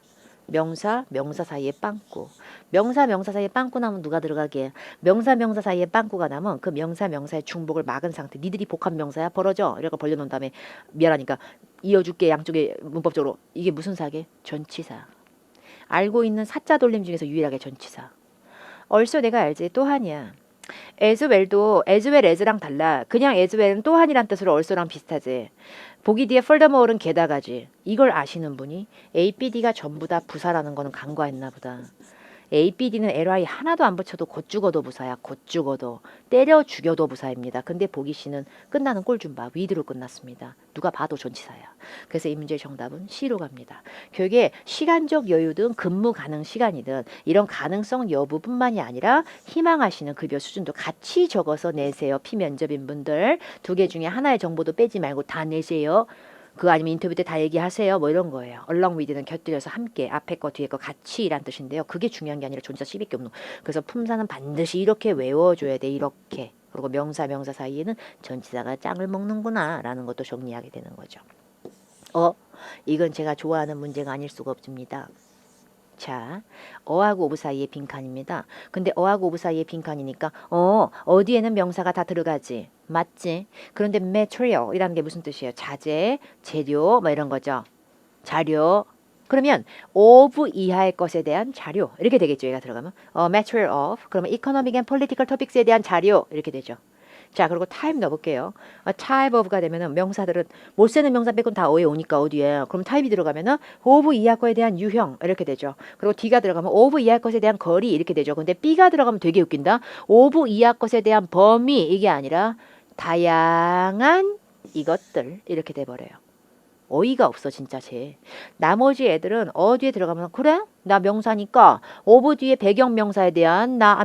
Speaker 1: 명사 사이에 빵꾸. 명사 사이에 빵꾸 나면 누가 들어가게? 명사 사이에 빵꾸가 나면 그 명사의 중복을 막은 상태. 니들이 복합 명사야 벌어져. 이렇게 벌려놓은 다음에 미안하니까 이어줄게 양쪽에 문법적으로. 이게 무슨 사게? 전치사. 알고 있는 사자 돌림 중에서 유일하게 전치사. 얼쏘 내가 알지. 또한이야. as well도 as well as랑 달라. 그냥 as well은 또한이란 뜻으로 also랑 비슷하지. 보기 뒤에 furthermore는 게다가지. 이걸 아시는 분이 A, B, D가 전부 다 부사라는 거는 간과했나 보다. A, B, D는 ly 하나도 안 붙여도 곧 죽어도 부사야. 곧 죽어도. 때려 죽여도 부사입니다. 근데 보기 C는 끝나는 꼴 좀 봐. with로 끝났습니다. 누가 봐도 전치사야. 그래서 이 문제의 정답은 C로 갑니다. 결국에 시간적 여유든 근무 가능 시간이든 이런 가능성 여부뿐만이 아니라 희망하시는 급여 수준도 같이 적어서 내세요. 피면접인 분들 2개 중에 하나의 정보도 빼지 말고 다 내세요. 그거 아니면 인터뷰 때 다 얘기하세요. 뭐 이런 거예요. along with는 곁들여서 함께 앞에 거 뒤에 거 같이 이란 뜻인데요. 그게 중요한 게 아니라 존재가 10이 없는. 그래서 품사는 반드시 이렇게 외워줘야 돼. 이렇게. 그리고 명사 사이에는 전치사가 짱을 먹는구나 라는 것도 정리하게 되는 거죠. 이건 제가 좋아하는 문제가 아닐 수가 없습니다. 자, 어하고 오브 사이의 빈칸입니다. 근데 어하고 오브 사이의 빈칸이니까 어디에는 명사가 다 들어가지. 맞지? 그런데 material이라는 게 무슨 뜻이에요? 자재, 재료 뭐 이런 거죠. 자료. 그러면 of 이하의 것에 대한 자료 이렇게 되겠죠. 얘가 들어가면 material of 그러면 economic and political topics에 대한 자료 이렇게 되죠. 자 그리고 type 넣어볼게요. type of가 되면은 명사들은 못 쓰는 명사 빼곤 다 어에 오니까 어디에 그럼 type이 들어가면은 of 이하 것에 대한 유형 이렇게 되죠. 그리고 D가 들어가면 of 이하 것에 대한 거리 이렇게 되죠. 근데 B가 들어가면 되게 웃긴다. of 이하 것에 대한 범위 이게 아니라 다양한 이것들 이렇게 돼버려요. 어이가 없어 진짜 쟤. 나머지 애들은 어디에 들어가면 그래? 나 명사니까 오브 뒤에 배경 명사에 대한 나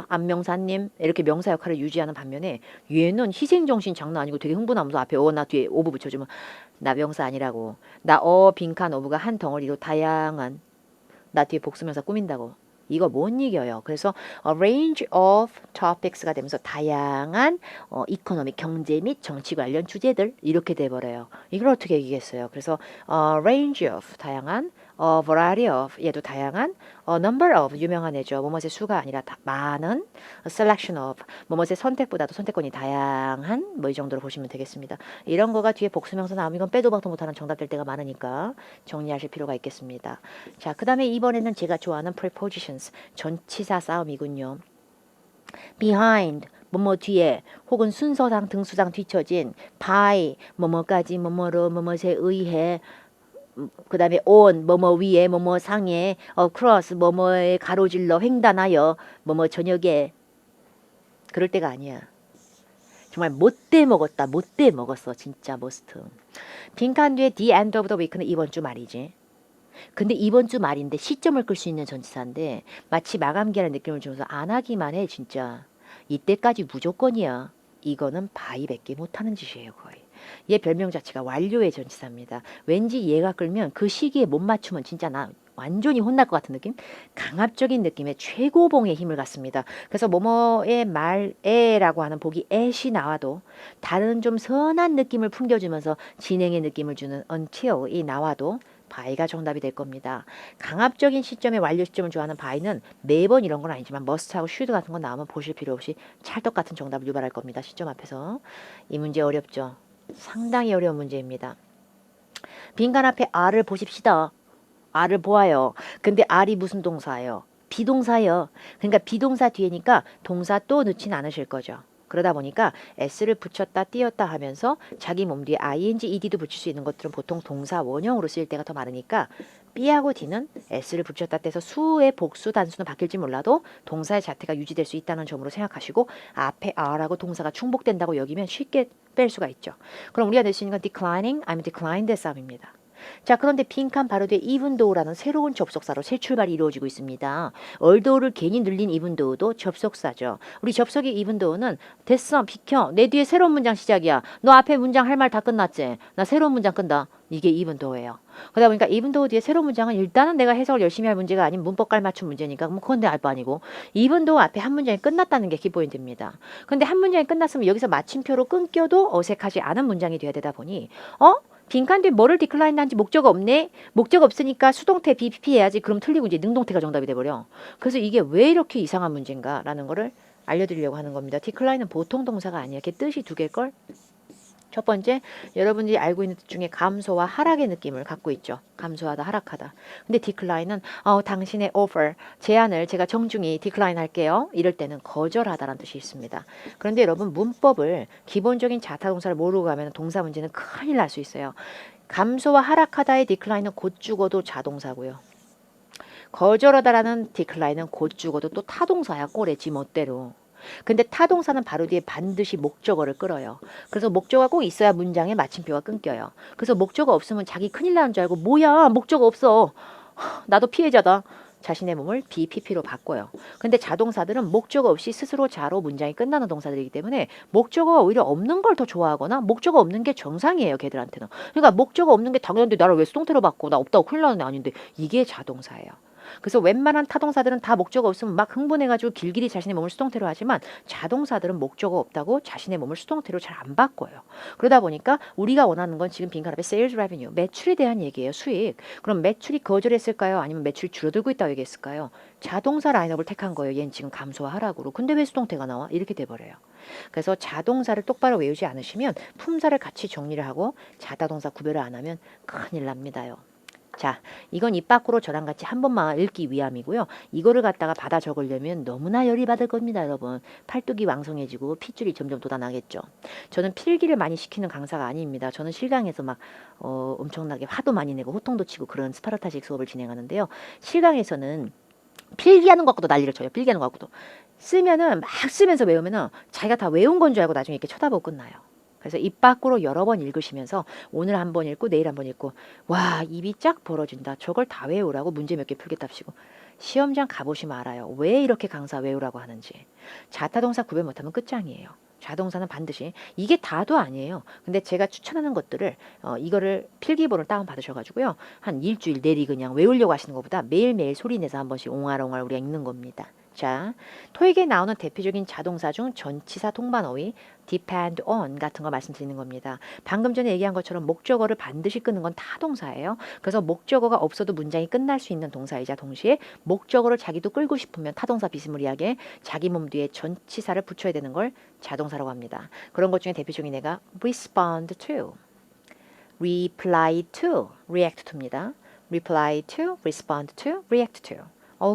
Speaker 1: 안명사님 이렇게 명사 역할을 유지하는 반면에 얘는 희생정신 장난 아니고 되게 흥분하면서 앞에 나 뒤에 오브 붙여주면 나 명사 아니라고. 나 빈칸 오브가 한 덩어리로 다양한 나 뒤에 복수명사 꾸민다고. 이거 못 이겨요. 그래서 range of topics가 되면서 다양한 이코노미 경제 및 정치 관련 주제들 이렇게 돼버려요. 이걸 어떻게 이기겠어요? 그래서 range of 다양한 variety of 얘도 다양한 number of 유명한 애죠. 뭐뭐의 수가 아니라 많은 selection of 뭐뭐의 선택보다도 선택권이 다양한 뭐 이 정도로 보시면 되겠습니다. 이런 거가 뒤에 복수명사 나오면 이건 빼도 박도 못하는 정답 될 때가 많으니까 정리하실 필요가 있겠습니다. 자, 그 다음에 이번에는 제가 좋아하는 prepositions 전치사 싸움이군요. behind 뭐뭐 뒤에 혹은 순서상 등수상 뒤처진 by 뭐뭐까지 뭐뭐로 뭐뭐에 의해 그 다음에 on 뭐뭐 위에 뭐뭐 상에 across 뭐뭐에 가로질러 횡단하여 뭐뭐 저녁에 그럴 때가 아니야. 정말 못돼 먹었다. 못돼 먹었어. 진짜 머스트. 빈칸 뒤에 the end of the week는 이번 주 말이지. 근데 이번 주 말인데 시점을 끌 수 있는 전치사인데 마치 마감기라는 느낌을 주면서 안 하기만 해 진짜. 이때까지 무조건이야. 이거는 바이밖에 못하는 짓이에요 거의. 얘 별명 자체가 완료의 전치사입니다. 왠지 얘가 끌면 그 시기에 못 맞추면 진짜 나 완전히 혼날 것 같은 느낌? 강압적인 느낌의 최고봉의 힘을 갖습니다. 그래서 뭐뭐의 말에라고 하는 복이 at이 나와도 다른 좀 선한 느낌을 풍겨주면서 진행의 느낌을 주는 until이 나와도 바이가 정답이 될 겁니다. 강압적인 시점에 완료 시점을 좋아하는 바이는 매번 이런 건 아니지만 must하고 should 같은 거 나오면 보실 필요 없이 찰떡 같은 정답을 유발할 겁니다. 시점 앞에서. 이 문제 어렵죠? 상당히 어려운 문제입니다. 빈칸 앞에 R을 보십시다. R을 보아요. 근데 R이 무슨 동사예요? 비동사예요. 그러니까 비동사 뒤에니까 동사 또 넣진 않으실 거죠. 그러다 보니까 s를 붙였다 띄었다 하면서 자기 몸 뒤에 ing, ed도 붙일 수 있는 것들은 보통 동사 원형으로 쓰일 때가 더 많으니까 B하고 D는 s를 붙였다 떼서 수의 복수 단수는 바뀔지 몰라도 동사의 자태가 유지될 수 있다는 점으로 생각하시고 앞에 R하고 동사가 충복된다고 여기면 쉽게 뺄 수가 있죠. 그럼 우리가 낼 수 있는 건 declining, I'm declined 싸움입니다. 자, 그런데 빈칸 바로 뒤에 even though라는 새로운 접속사로 새 출발이 이루어지고 있습니다. although를 괜히 늘린 even though도 접속사죠. 우리 접속의 even though는 됐어, 비켜. 내 뒤에 새로운 문장 시작이야. 너 앞에 문장 할 말 다 끝났지? 나 새로운 문장 끈다. 이게 even though예요. 그러다 보니까 even though 뒤에 새로운 문장은 일단은 내가 해석을 열심히 할 문제가 아닌 문법 깔맞춤 문제니까 뭐 그건 내 알 바 아니고 even though 앞에 한 문장이 끝났다는 게 키포인트입니다. 근데 한 문장이 끝났으면 여기서 마침표로 끊겨도 어색하지 않은 문장이 돼야 되다 보니 빈칸 뒤에 뭐를 디클라인 한지 목적 없네? 목적 없으니까 수동태 BPP 해야지. 그럼 틀리고 이제 능동태가 정답이 돼버려. 그래서 이게 왜 이렇게 이상한 문제인가 라는 거를 알려드리려고 하는 겁니다. 디클라인은 보통 동사가 아니야. 이렇게 뜻이 두 개일걸? 첫 번째, 여러분들이 알고 있는 뜻 중에 감소와 하락의 느낌을 갖고 있죠. 감소하다, 하락하다. 근데 decline은 당신의 offer, 제안을 제가 정중히 decline 할게요. 이럴 때는 거절하다라는 뜻이 있습니다. 그런데 여러분 문법을 기본적인 자타동사를 모르고 가면 동사 문제는 큰일 날 수 있어요. 감소와 하락하다의 decline은 곧 죽어도 자동사고요. 거절하다라는 decline은 곧 죽어도 또 타동사야. 꼴에 지 멋대로. 근데 타동사는 바로 뒤에 반드시 목적어를 끌어요. 그래서 목적어가 꼭 있어야 문장의 마침표가 끊겨요. 그래서 목적어 없으면 자기 큰일 나는 줄 알고 뭐야 목적어 없어. 나도 피해자다. 자신의 몸을 BPP로 바꿔요. 근데 자동사들은 목적어 없이 스스로 자로 문장이 끝나는 동사들이기 때문에 목적어가 오히려 없는 걸 더 좋아하거나 목적어 없는 게 정상이에요. 걔들한테는. 그러니까 목적어 없는 게 당연한데 나를 왜 수동태로 바꿔. 나 없다고 큰일 나는 애 아닌데 이게 자동사예요. 그래서 웬만한 타동사들은 다 목적어 없으면 막 흥분해가지고 길길이 자신의 몸을 수동태로 하지만 자동사들은 목적어 없다고 자신의 몸을 수동태로 잘 안 바꿔요. 그러다 보니까 우리가 원하는 건 지금 빈칸 앞에 sales revenue, 매출에 대한 얘기예요. 수익. 그럼 매출이 거절했을까요? 아니면 매출이 줄어들고 있다고 얘기했을까요? 자동사 라인업을 택한 거예요. 얘는 지금 감소와 하락으로. 근데 왜 수동태가 나와? 이렇게 돼버려요. 그래서 자동사를 똑바로 외우지 않으시면 품사를 같이 정리를 하고 자타동사 구별을 안 하면 큰일 납니다요. 자, 이건 입 밖으로 저랑 같이 한 번만 읽기 위함이고요. 이거를 갖다가 받아 적으려면 너무나 열이 받을 겁니다, 여러분. 팔뚝이 왕성해지고 핏줄이 점점 돋아나겠죠. 저는 필기를 많이 시키는 강사가 아닙니다. 저는 실강에서 막 엄청나게 화도 많이 내고 호통도 치고 그런 스파르타식 수업을 진행하는데요. 실강에서는 필기하는 것 갖고도 난리를 쳐요. 필기하는 것 갖고도. 쓰면은 막 쓰면서 외우면은 자기가 다 외운 건 줄 알고 나중에 이렇게 쳐다보고 끝나요. 그래서 입 밖으로 여러 번 읽으시면서 오늘 한 번 읽고 내일 한 번 읽고 와 입이 쫙 벌어진다. 저걸 다 외우라고 문제 몇 개 풀겠답시고 시험장 가보시면 알아요. 왜 이렇게 강사 외우라고 하는지. 자타동사 구별 못하면 끝장이에요. 자동사는 반드시 이게 다도 아니에요. 근데 제가 추천하는 것들을 이거를 필기본을 다운 받으셔가지고요. 한 일주일 내리 그냥 외우려고 하시는 것보다 매일매일 소리 내서 한 번씩 옹알옹알 우리가 읽는 겁니다. 자, 토익에 나오는 대표적인 자동사 중 전치사 동반어휘 depend on 같은 거 말씀드리는 겁니다. 방금 전에 얘기한 것처럼 목적어를 반드시 끄는 건 타동사예요. 그래서 목적어가 없어도 문장이 끝날 수 있는 동사이자 동시에 목적어를 자기도 끌고 싶으면 타동사 비스무리하게 자기 몸 뒤에 전치사를 붙여야 되는 걸 자동사라고 합니다. 그런 것 중에 대표적인 애가 respond to, reply to, react to입니다. reply to, respond to, react to.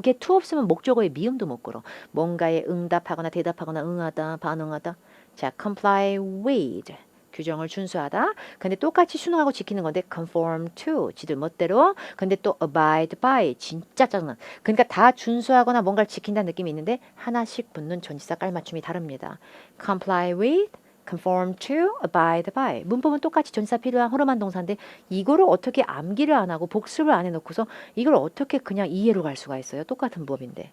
Speaker 1: 걔 to 없으면 목적어의 미음도 못 걸어. 뭔가에 응답하거나 대답하거나 응하다, 반응하다. 자, comply with, 규정을 준수하다. 근데 똑같이 순응하고 지키는 건데 conform to 지들 멋대로. 근데 또 abide by 진짜 짜증나. 그러니까 다 준수하거나 뭔가를 지킨다는 느낌이 있는데 하나씩 붙는 전치사 깔맞춤이 다릅니다. comply with, conform to, abide by. 문법은 똑같이 전치사 필요한 허름한 동사인데 이거를 어떻게 암기를 안 하고 복습을 안 해놓고서 이걸 어떻게 그냥 이해로 갈 수가 있어요. 똑같은 법인데.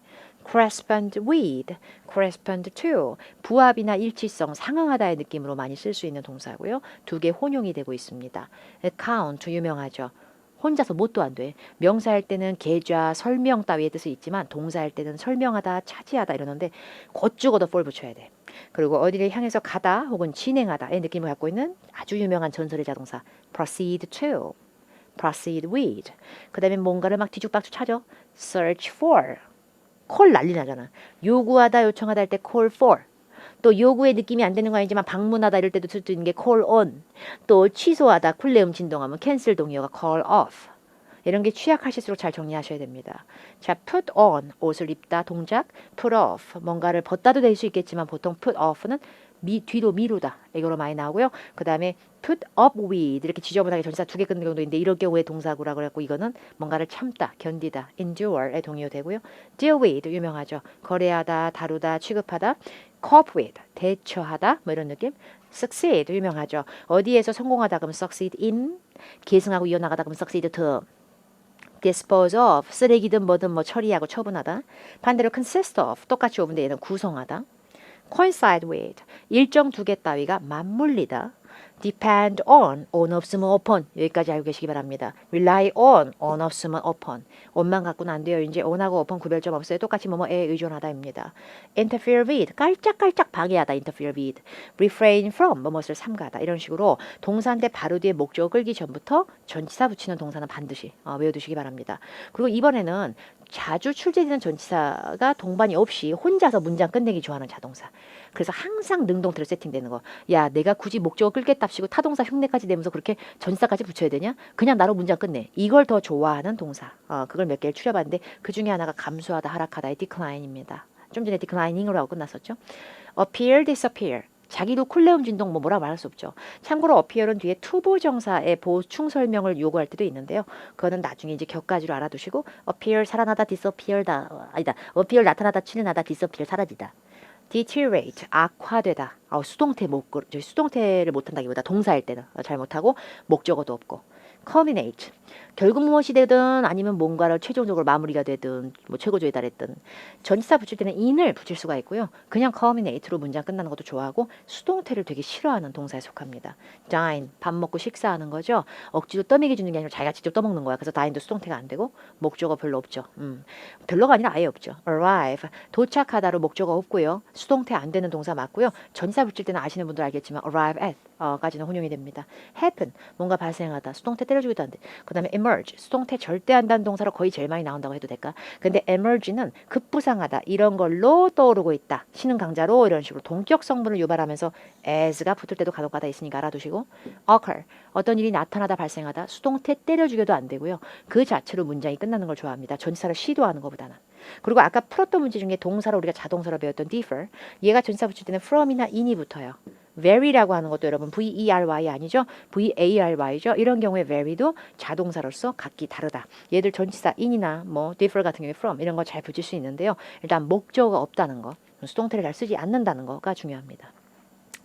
Speaker 1: correspond with, correspond to 부합이나 일치성, 상응하다의 느낌으로 많이 쓸 수 있는 동사고요. 두 개 혼용이 되고 있습니다. account 유명하죠. 혼자서 뭣도 안 돼. 명사할 때는 계좌, 설명 따위의 뜻이 있지만 동사할 때는 설명하다, 차지하다 이러는데 곧 죽어도 for 붙여야 돼. 그리고 어디를 향해서 가다 혹은 진행하다의 느낌을 갖고 있는 아주 유명한 전설의 자동사 proceed to, proceed with. 그 다음에 뭔가를 막 뒤죽박죽 찾아 search for. 콜 난리 나잖아. 요구하다, 요청하다 할 때 call for. 또 요구의 느낌이 안 되는 거 아니지만 방문하다 이럴 때도 쓸 수 있는 게 call on. 또 취소하다, 쿨레음 진동하면 cancel 동의어가 call off. 이런 게 취약하실수록 잘 정리하셔야 됩니다. 자, put on, 옷을 입다, 동작. put off, 뭔가를 벗다도 될 수 있겠지만 보통 put off는 뒤로 미루다. 이거로 많이 나오고요. 그 다음에 put up with, 이렇게 지저분하게 전치사 두 개 끊는 경우도 있는데 이럴 경우에 동사구라 그래갖고 이거는 뭔가를 참다, 견디다, endure의 동의어 되고요. deal with, 유명하죠. 거래하다, 다루다, 취급하다. cope with, 대처하다, 뭐 이런 느낌. succeed, 유명하죠. 어디에서 성공하다 그러면 succeed in, 계승하고 이어나가다 그러면 succeed to. dispose of, 쓰레기든 뭐든 뭐 처리하고 처분하다. 반대로 consist of, 똑같이 오는데 얘는 구성하다. coincide with, 일정 두 개 따위가 맞물리다. depend on 없으면 upon, 여기까지 알고 계시기 바랍니다. rely on 없으면 upon, on만 갖고는 안 돼요. 이제 on하고 upon 구별점 없어요. 똑같이 뭐뭐에 의존하다입니다. interfere with, 깔짝깔짝 방해하다. interfere with, refrain from, 뭐뭇을 삼가하다. 이런 식으로 동사인데 바로 뒤에 목적어 끌기 전부터 전치사 붙이는 동사는 반드시 외워두시기 바랍니다. 그리고 이번에는 자주 출제되는 전치사가 동반이 없이 혼자서 문장 끝내기 좋아하는 자동사. 그래서 항상 능동태로 세팅되는 거. 야, 내가 굳이 목적어 끌겠답시고 타동사 흉내까지 내면서 그렇게 전치사까지 붙여야 되냐? 그냥 나로 문장 끝내. 이걸 더 좋아하는 동사. 그걸 몇 개를 추려봤는데 그 중에 하나가 감소하다, 하락하다의 decline입니다. 좀 전에 declining으로 하고 끝났었죠. appear, disappear. 자기도 쿨레움 진동 뭐라 말할 수 없죠. 참고로 appear은 뒤에 투보정사의 보충 설명을 요구할 때도 있는데요. 그거는 나중에 이제 격가지로 알아두시고 appear 살아나다, disappear다 아니다. appear 나타나다, 출현하다, disappear 사라지다. deteriorate 악화되다. 수동태 수동태를 못한다기보다 동사일 때는 잘 못하고 목적어도 없고. culminate 결국 무엇이 되든 아니면 뭔가를 최종적으로 마무리가 되든 뭐 최고조에 달했든 전치사 붙일 때는 in을 붙일 수가 있고요. 그냥 culminate로 문장 끝나는 것도 좋아하고 수동태를 되게 싫어하는 동사에 속합니다. dine 밥 먹고 식사하는 거죠. 억지로 떠먹여 주는 게 아니라 자기가 직접 떠먹는 거야. 그래서 dine도 수동태가 안 되고 목적어 별로 없죠. 별로가 아니라 아예 없죠. arrive 도착하다로 목적어 없고요. 수동태 안 되는 동사 맞고요. 전치사 붙일 때는 아시는 분들 알겠지만 arrive at 까지는 혼용이 됩니다. happen 뭔가 발생하다 수동태 때려주기도 안 돼. 그 다음에 emerge 수동태 절대 한다는 동사로 거의 제일 많이 나온다고 해도 될까? 근데 emerge는 급부상하다 이런 걸로 떠오르고 있다. 신흥 강자로 이런 식으로 동격 성분을 유발하면서 as가 붙을 때도 간혹가다 있으니까 알아두시고 occur 어떤 일이 나타나다 발생하다 수동태 때려주기도 안 되고요. 그 자체로 문장이 끝나는 걸 좋아합니다. 전치사를 시도하는 것보다는. 그리고 아까 풀었던 문제 중에 동사로 우리가 자동사로 배웠던 differ 얘가 전치사 붙일 때는 from이나 in이 붙어요. vary라고 하는 것도 여러분 V-E-R-Y 아니죠? V-A-R-Y죠? 이런 경우에 vary도 자동사로서 각기 다르다. 얘들 전치사 in이나 뭐 differ 같은 경우에 from 이런 거 잘 붙일 수 있는데요. 일단 목적어가 없다는 거, 수동태를 잘 쓰지 않는다는 거가 중요합니다.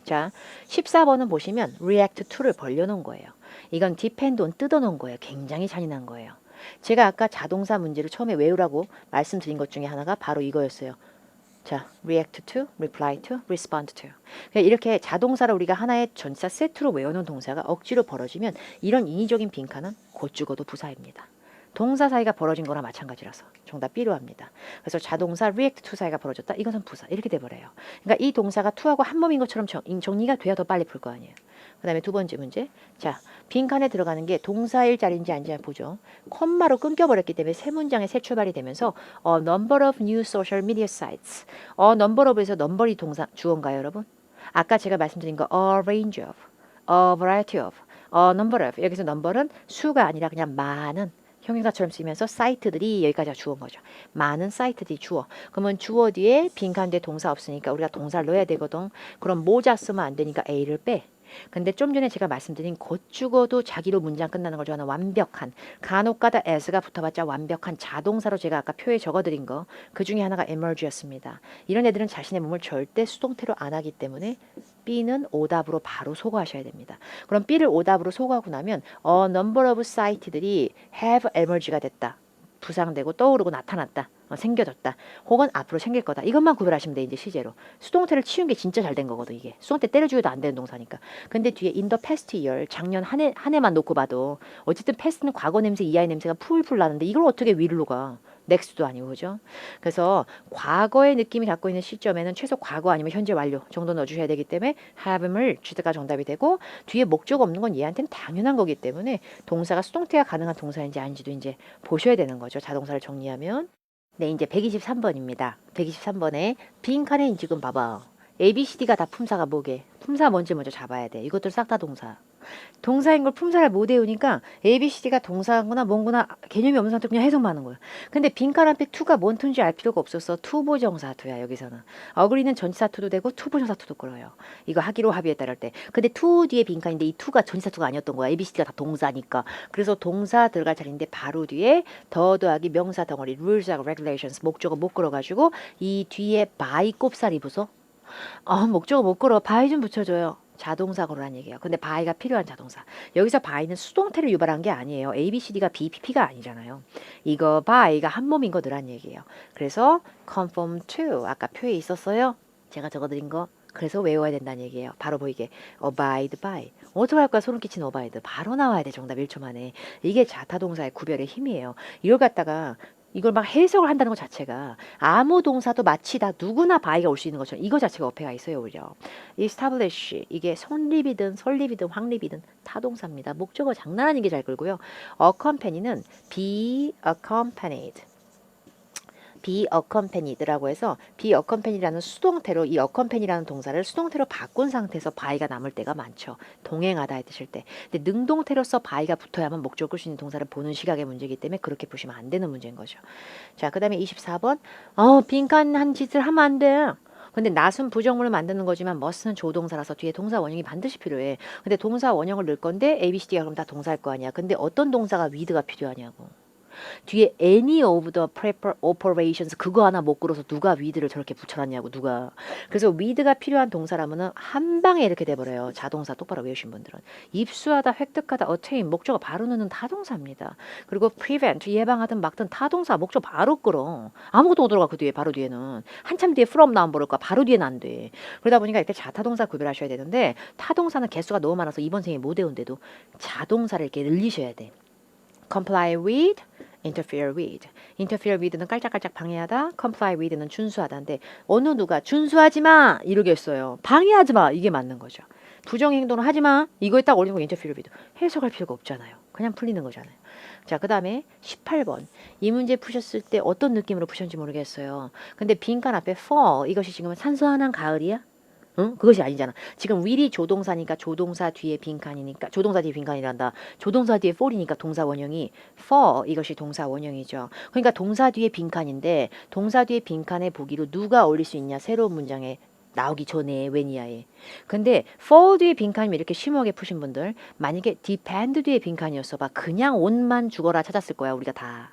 Speaker 1: 자, 14번은 보시면 react to를 벌려놓은 거예요. 이건 depend on 뜯어놓은 거예요. 굉장히 잔인한 거예요. 제가 아까 자동사 문제를 처음에 외우라고 말씀드린 것 중에 하나가 바로 이거였어요. 자, react to, reply to, respond to. 이렇게 자동사를 우리가 하나의 전치사 세트로 외우는 동사가 억지로 벌어지면 이런 인위적인 빈칸은 곧 죽어도 부사입니다. 동사 사이가 벌어진 거나 마찬가지라서 정답 필요합니다. 그래서 자동사 react to 사이가 벌어졌다. 이것은 부사. 이렇게 돼버려요. 그러니까 이 동사가 to하고 한 몸인 것처럼 정리가 돼야 더 빨리 풀 거 아니에요. 그 다음에 두 번째 문제. 자, 빈칸에 들어가는 게 동사일 자리인지 아닌지 보죠. 콤마로 끊겨버렸기 때문에 세 문장의 새 출발이 되면서 number of new social media sites. number of에서 number이 동사 주어인가요, 여러분? 아까 제가 말씀드린 거 a range of, a variety of, a number of. 여기서 number은 수가 아니라 그냥 많은 형용사처럼 쓰이면서 사이트들이 여기까지가 주어인 거죠. 많은 사이트들이 주어. 그러면 주어 뒤에 빈칸 뒤에 동사 없으니까 우리가 동사를 넣어야 되거든. 그럼 모자 쓰면 안 되니까 A를 빼. 근데 좀 전에 제가 말씀드린 곧 죽어도 자기로 문장 끝나는 걸 좋아하는 완벽한, 간혹가다 as가 붙어봤자 완벽한 자동사로 제가 아까 표에 적어드린 거, 그 중에 하나가 emerge였습니다. 이런 애들은 자신의 몸을 절대 수동태로 안 하기 때문에 B는 오답으로 바로 소거하셔야 됩니다. 그럼 B를 오답으로 소거하고 나면 a number of site들이 have emerge가 됐다. 부상되고 떠오르고 나타났다. 생겨졌다. 혹은 앞으로 생길 거다. 이것만 구별하시면 돼. 이제 시제로. 수동태를 치운 게 진짜 잘 된 거거든. 이게. 수동태 때려주기도 안 되는 동사니까. 근데 뒤에 in the past year 작년 한 해만 놓고 봐도 어쨌든 past는 과거 냄새, 이하의 냄새가 풀풀 나는데 이걸 어떻게 will로 가. next도 아니고 그죠? 그래서 과거의 느낌이 갖고 있는 시점에는 최소 과거 아니면 현재 완료 정도 넣어주셔야 되기 때문에 have을 주드가 정답이 되고 뒤에 목적 없는 건 얘한테는 당연한 거기 때문에 동사가 수동태가 가능한 동사인지 아닌지도 이제 보셔야 되는 거죠. 자동사를 정리하면. 네, 이제 123번입니다. 123번에 빈칸에 지금 봐봐. ABCD가 다 품사가 뭐게? 품사 뭔지 먼저 잡아야 돼. 이것들 싹 다 동사. 동사인 걸 품사를 못 외우니까 ABCD가 동사구나 뭔구나 개념이 없는 상태로 그냥 해석만 하는 거야. 근데 빈칸 앞에 to가 뭔 to인지 알 필요가 없었어. 투보정사 to야 여기서는. 어그리는 전치사 to도 되고 투보정사 to도 끌어요. 이거 하기로 합의에 따를 때. 근데 to 뒤에 빈칸인데 이 to가 전치사 to가 아니었던 거야. ABCD가 다 동사니까. 그래서 동사 들어갈 자리인데 바로 뒤에 더 더하기 명사 덩어리 rules하고 regulations 목적어 못 끌어가지고 이 뒤에 by 꼽살이 부서. 목적어 못 끌어. by 좀 붙여줘요. 자동사 고르란 얘기예요. 근데 by가 필요한 자동사. 여기서 by는 수동태를 유발한 게 아니에요. ABCD가 BPP가 아니잖아요. 이거 by가 한 몸인 거 넣으란 얘기예요. 그래서 conform to 아까 표에 있었어요. 제가 적어드린 거. 그래서 외워야 된다는 얘기예요. 바로 보이게 abide by. 어떻게 할 거야? 소름 끼치는 abide. 바로 나와야 돼. 정답 1초 만에. 이게 자타동사의 구별의 힘이에요. 이걸 갖다가 이걸 막 해석을 한다는 것 자체가 아무 동사도 마치 다 누구나 by가 올 수 있는 것처럼 이거 자체가 어폐가 있어요. 오히려. establish 이게 손립이든 설립이든 확립이든 타동사입니다. 목적어 장난 아니게 잘 끌고요. accompany는 be accompanied. be accompanied라고 해서 be accompanied라는 수동태로 이 accompany라는 동사를 수동태로 바꾼 상태에서 by가 남을 때가 많죠. 동행하다 했을 때. 근데 능동태로서 by가 붙어야만 목적을 끌 수 있는 동사를 보는 시각의 문제이기 때문에 그렇게 보시면 안 되는 문제인 거죠. 자, 그 다음에 24번. 빈칸한 짓을 하면 안 돼. 근데 not은 부정문을 만드는 거지만 must는 조동사라서 뒤에 동사 원형이 반드시 필요해. 근데 동사 원형을 넣을 건데 ABCD가 그럼 다 동사일 거 아니야. 근데 어떤 동사가 with가 필요하냐고. 뒤에 any of the operations 그거 하나 못 끌어서 누가 with를 저렇게 붙여놨냐고 누가. 그래서 with가 필요한 동사라면은 한 방에 이렇게 돼버려요. 자동사 똑바로 외우신 분들은. 입수하다, 획득하다, attain 목적어 바로 넣는 타동사입니다. 그리고 prevent 예방하든 막든 타동사 목적 바로 끌어. 아무것도 못 들어가 그 뒤에 바로 뒤에는. 한참 뒤에 from 나오면 모를까 바로 뒤에는 안 돼. 그러다 보니까 이렇게 자타동사 구별하셔야 되는데 타동사는 개수가 너무 많아서 이번 생에 못 외운데도 자동사를 이렇게 늘리셔야 돼. comply with, interfere with. interfere with는 깔짝깔짝 방해하다, comply with는 준수하다인데 어느 누가 준수하지 마 이러겠어요. 방해하지 마 이게 맞는 거죠. 부정행동을 하지 마 이거에 딱 올리는 거 interfere with. 해석할 필요가 없잖아요. 그냥 풀리는 거잖아요. 자, 그 다음에 18번. 이 문제 푸셨을 때 어떤 느낌으로 푸셨는지 모르겠어요. 근데 빈칸 앞에 fall 이것이 지금 산소한한 가을이야? 응? 그것이 아니잖아. 지금 will이 조동사니까 조동사 뒤에 빈칸이니까 조동사 뒤에 빈칸이란다. 조동사 뒤에 fall이니까 동사 원형이 fall 이것이 동사 원형이죠. 그러니까 동사 뒤에 빈칸인데 동사 뒤에 빈칸에 보기로 누가 올릴 수 있냐 새로운 문장에 나오기 전에 when이야에. 근데 fall 뒤에 빈칸이면 이렇게 심오하게 푸신 분들 만약에 depend 뒤에 빈칸이었어 봐. 그냥 옷만 죽어라 찾았을 거야 우리가 다.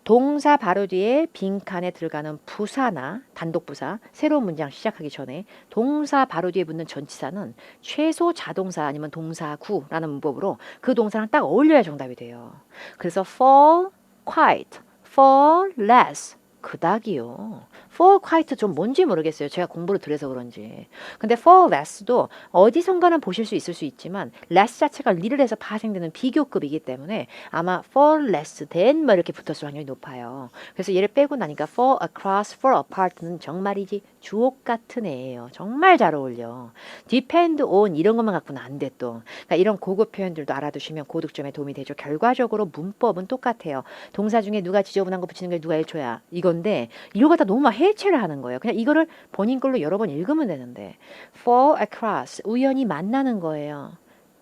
Speaker 1: 동사 바로 뒤에 빈칸에 들어가는 부사나 단독부사 새로운 문장 시작하기 전에 동사 바로 뒤에 붙는 전치사는 최소 자동사 아니면 동사구라는 문법으로 그 동사랑 딱 어울려야 정답이 돼요. 그래서 fall quite, fall less 그닥이요. fall quite 좀 뭔지 모르겠어요. 제가 공부를 들여서 그런지. 근데 fall less도 어디선가는 보실 수 있을 수 있지만 less 자체가 리를 해서 파생되는 비교급이기 때문에 아마 fall less than 뭐 이렇게 붙었을 확률이 높아요. 그래서 얘를 빼고 나니까 fall across, fall apart는 정말이지 주옥 같은 애예요. 정말 잘 어울려. depend on 이런 것만 갖고는 안 돼 또. 그러니까 이런 고급 표현들도 알아두시면 고득점에 도움이 되죠. 결과적으로 문법은 똑같아요. 동사 중에 누가 지저분한 거 붙이는 게 누가 1초야. 이건데 이거 갖다 너무 막 해체를 하는 거예요. 그냥 이거를 본인 걸로 여러 번 읽으면 되는데 fall across 우연히 만나는 거예요.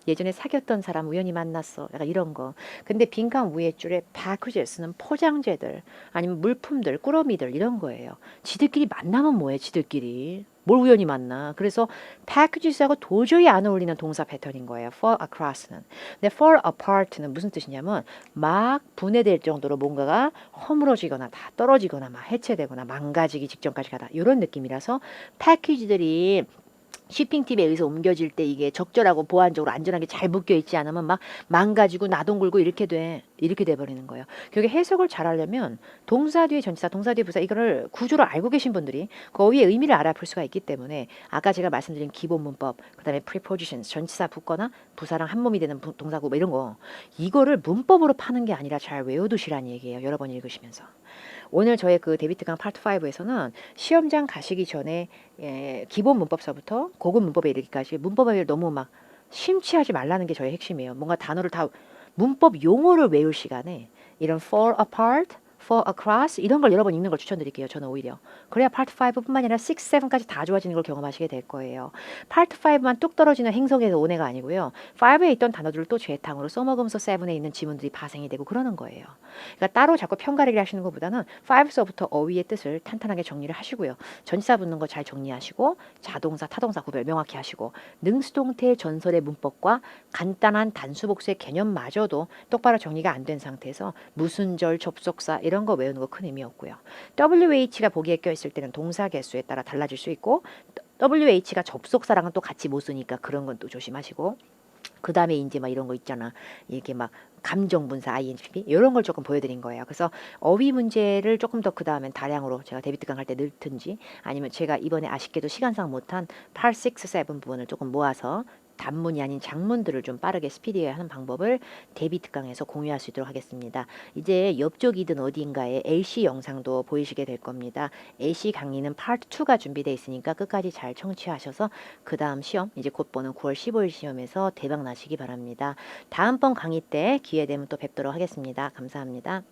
Speaker 1: 예전에 사귀었던 사람 우연히 만났어. 약간 이런 거. 근데 빈칸 위에 줄에 packages는 포장재들 아니면 물품들, 꾸러미들 이런 거예요. 지들끼리 만나면 뭐해 지들끼리. 뭘 우연히 만나. 그래서 packages하고 도저히 안 어울리는 동사 패턴인 거예요. fall across는. 근데 fall apart는 무슨 뜻이냐면 막 분해될 정도로 뭔가가 허물어지거나 다 떨어지거나 막 해체되거나 망가지기 직전까지 가다. 이런 느낌이라서 패키지들이 쉬핑팀에 의해서 옮겨질 때 이게 적절하고 보안적으로 안전하게 잘 묶여 있지 않으면 막 망가지고 나동글고 이렇게 돼 버리는 거예요. 그게 해석을 잘 하려면 동사 뒤에 전치사, 동사 뒤에 부사 이거를 구조를 알고 계신 분들이 그 어휘의 의미를 알아볼 수가 있기 때문에 아까 제가 말씀드린 기본 문법, 그다음에 prepositions 전치사 붙거나 부사랑 한 몸이 되는 동사구 뭐 이런 거 이거를 문법으로 파는 게 아니라 잘 외워두시라는 얘기예요. 여러 번 읽으시면서. 오늘 저의 그 데비트 강 파트 5에서는 시험장 가시기 전에 기본 문법서부터 고급 문법에 이르기까지 문법을 너무 막 심취하지 말라는 게 저의 핵심이에요. 뭔가 단어를 다 문법 용어를 외울 시간에 이런 fall apart, fall across 이런 걸 여러 번 읽는 걸 추천드릴게요. 저는 오히려. 그래야 파트 5뿐만 아니라 6, 7까지 다 좋아지는 걸 경험하시게 될 거예요. 파트 5만 뚝 떨어지는 행성에서 온 애가 아니고요. 5에 있던 단어들을 또 재탕으로 써먹으면서 7에 있는 지문들이 파생이 되고 그러는 거예요. 그러니까 따로 자꾸 편가르기 하시는 것보다는 5서부터 어휘의 뜻을 탄탄하게 정리를 하시고요. 전치사 붙는 거 잘 정리하시고 자동사, 타동사 구별 명확히 하시고 능수동태 전설의 문법과 간단한 단수복수의 개념마저도 똑바로 정리가 안 된 상태에서 무순절, 접속사 이런 거 외우는 거 큰 의미 없고요. WH가 보기에 껴있을 때는 동사 개수에 따라 달라질 수 있고 WH가 접속사랑은 또 같이 못 쓰니까 그런 건 또 조심하시고 그 다음에 이제 막 이런 거 있잖아. 이렇게 막 감정 분사 INFP 이런 걸 조금 보여드린 거예요. 그래서 어휘 문제를 조금 더 그 다음엔 다량으로 제가 데비트 강 할 때 넣든지 아니면 제가 이번에 아쉽게도 시간상 못한 8, 6, 7 부분을 조금 모아서 단문이 아닌 장문들을 좀 빠르게 스피디하게 하는 방법을 데비트 강에서 공유할 수 있도록 하겠습니다. 이제 옆쪽이든 어디인가에 AC 영상도 보이시게 될 겁니다. AC 강의는 파트 2가 준비되어 있으니까 끝까지 잘 청취하셔서 그 다음 시험 이제 곧 보는 9월 15일 시험에서 대박 나시기 바랍니다. 다음번 강의 때 기회 되면 또 뵙도록 하겠습니다. 감사합니다.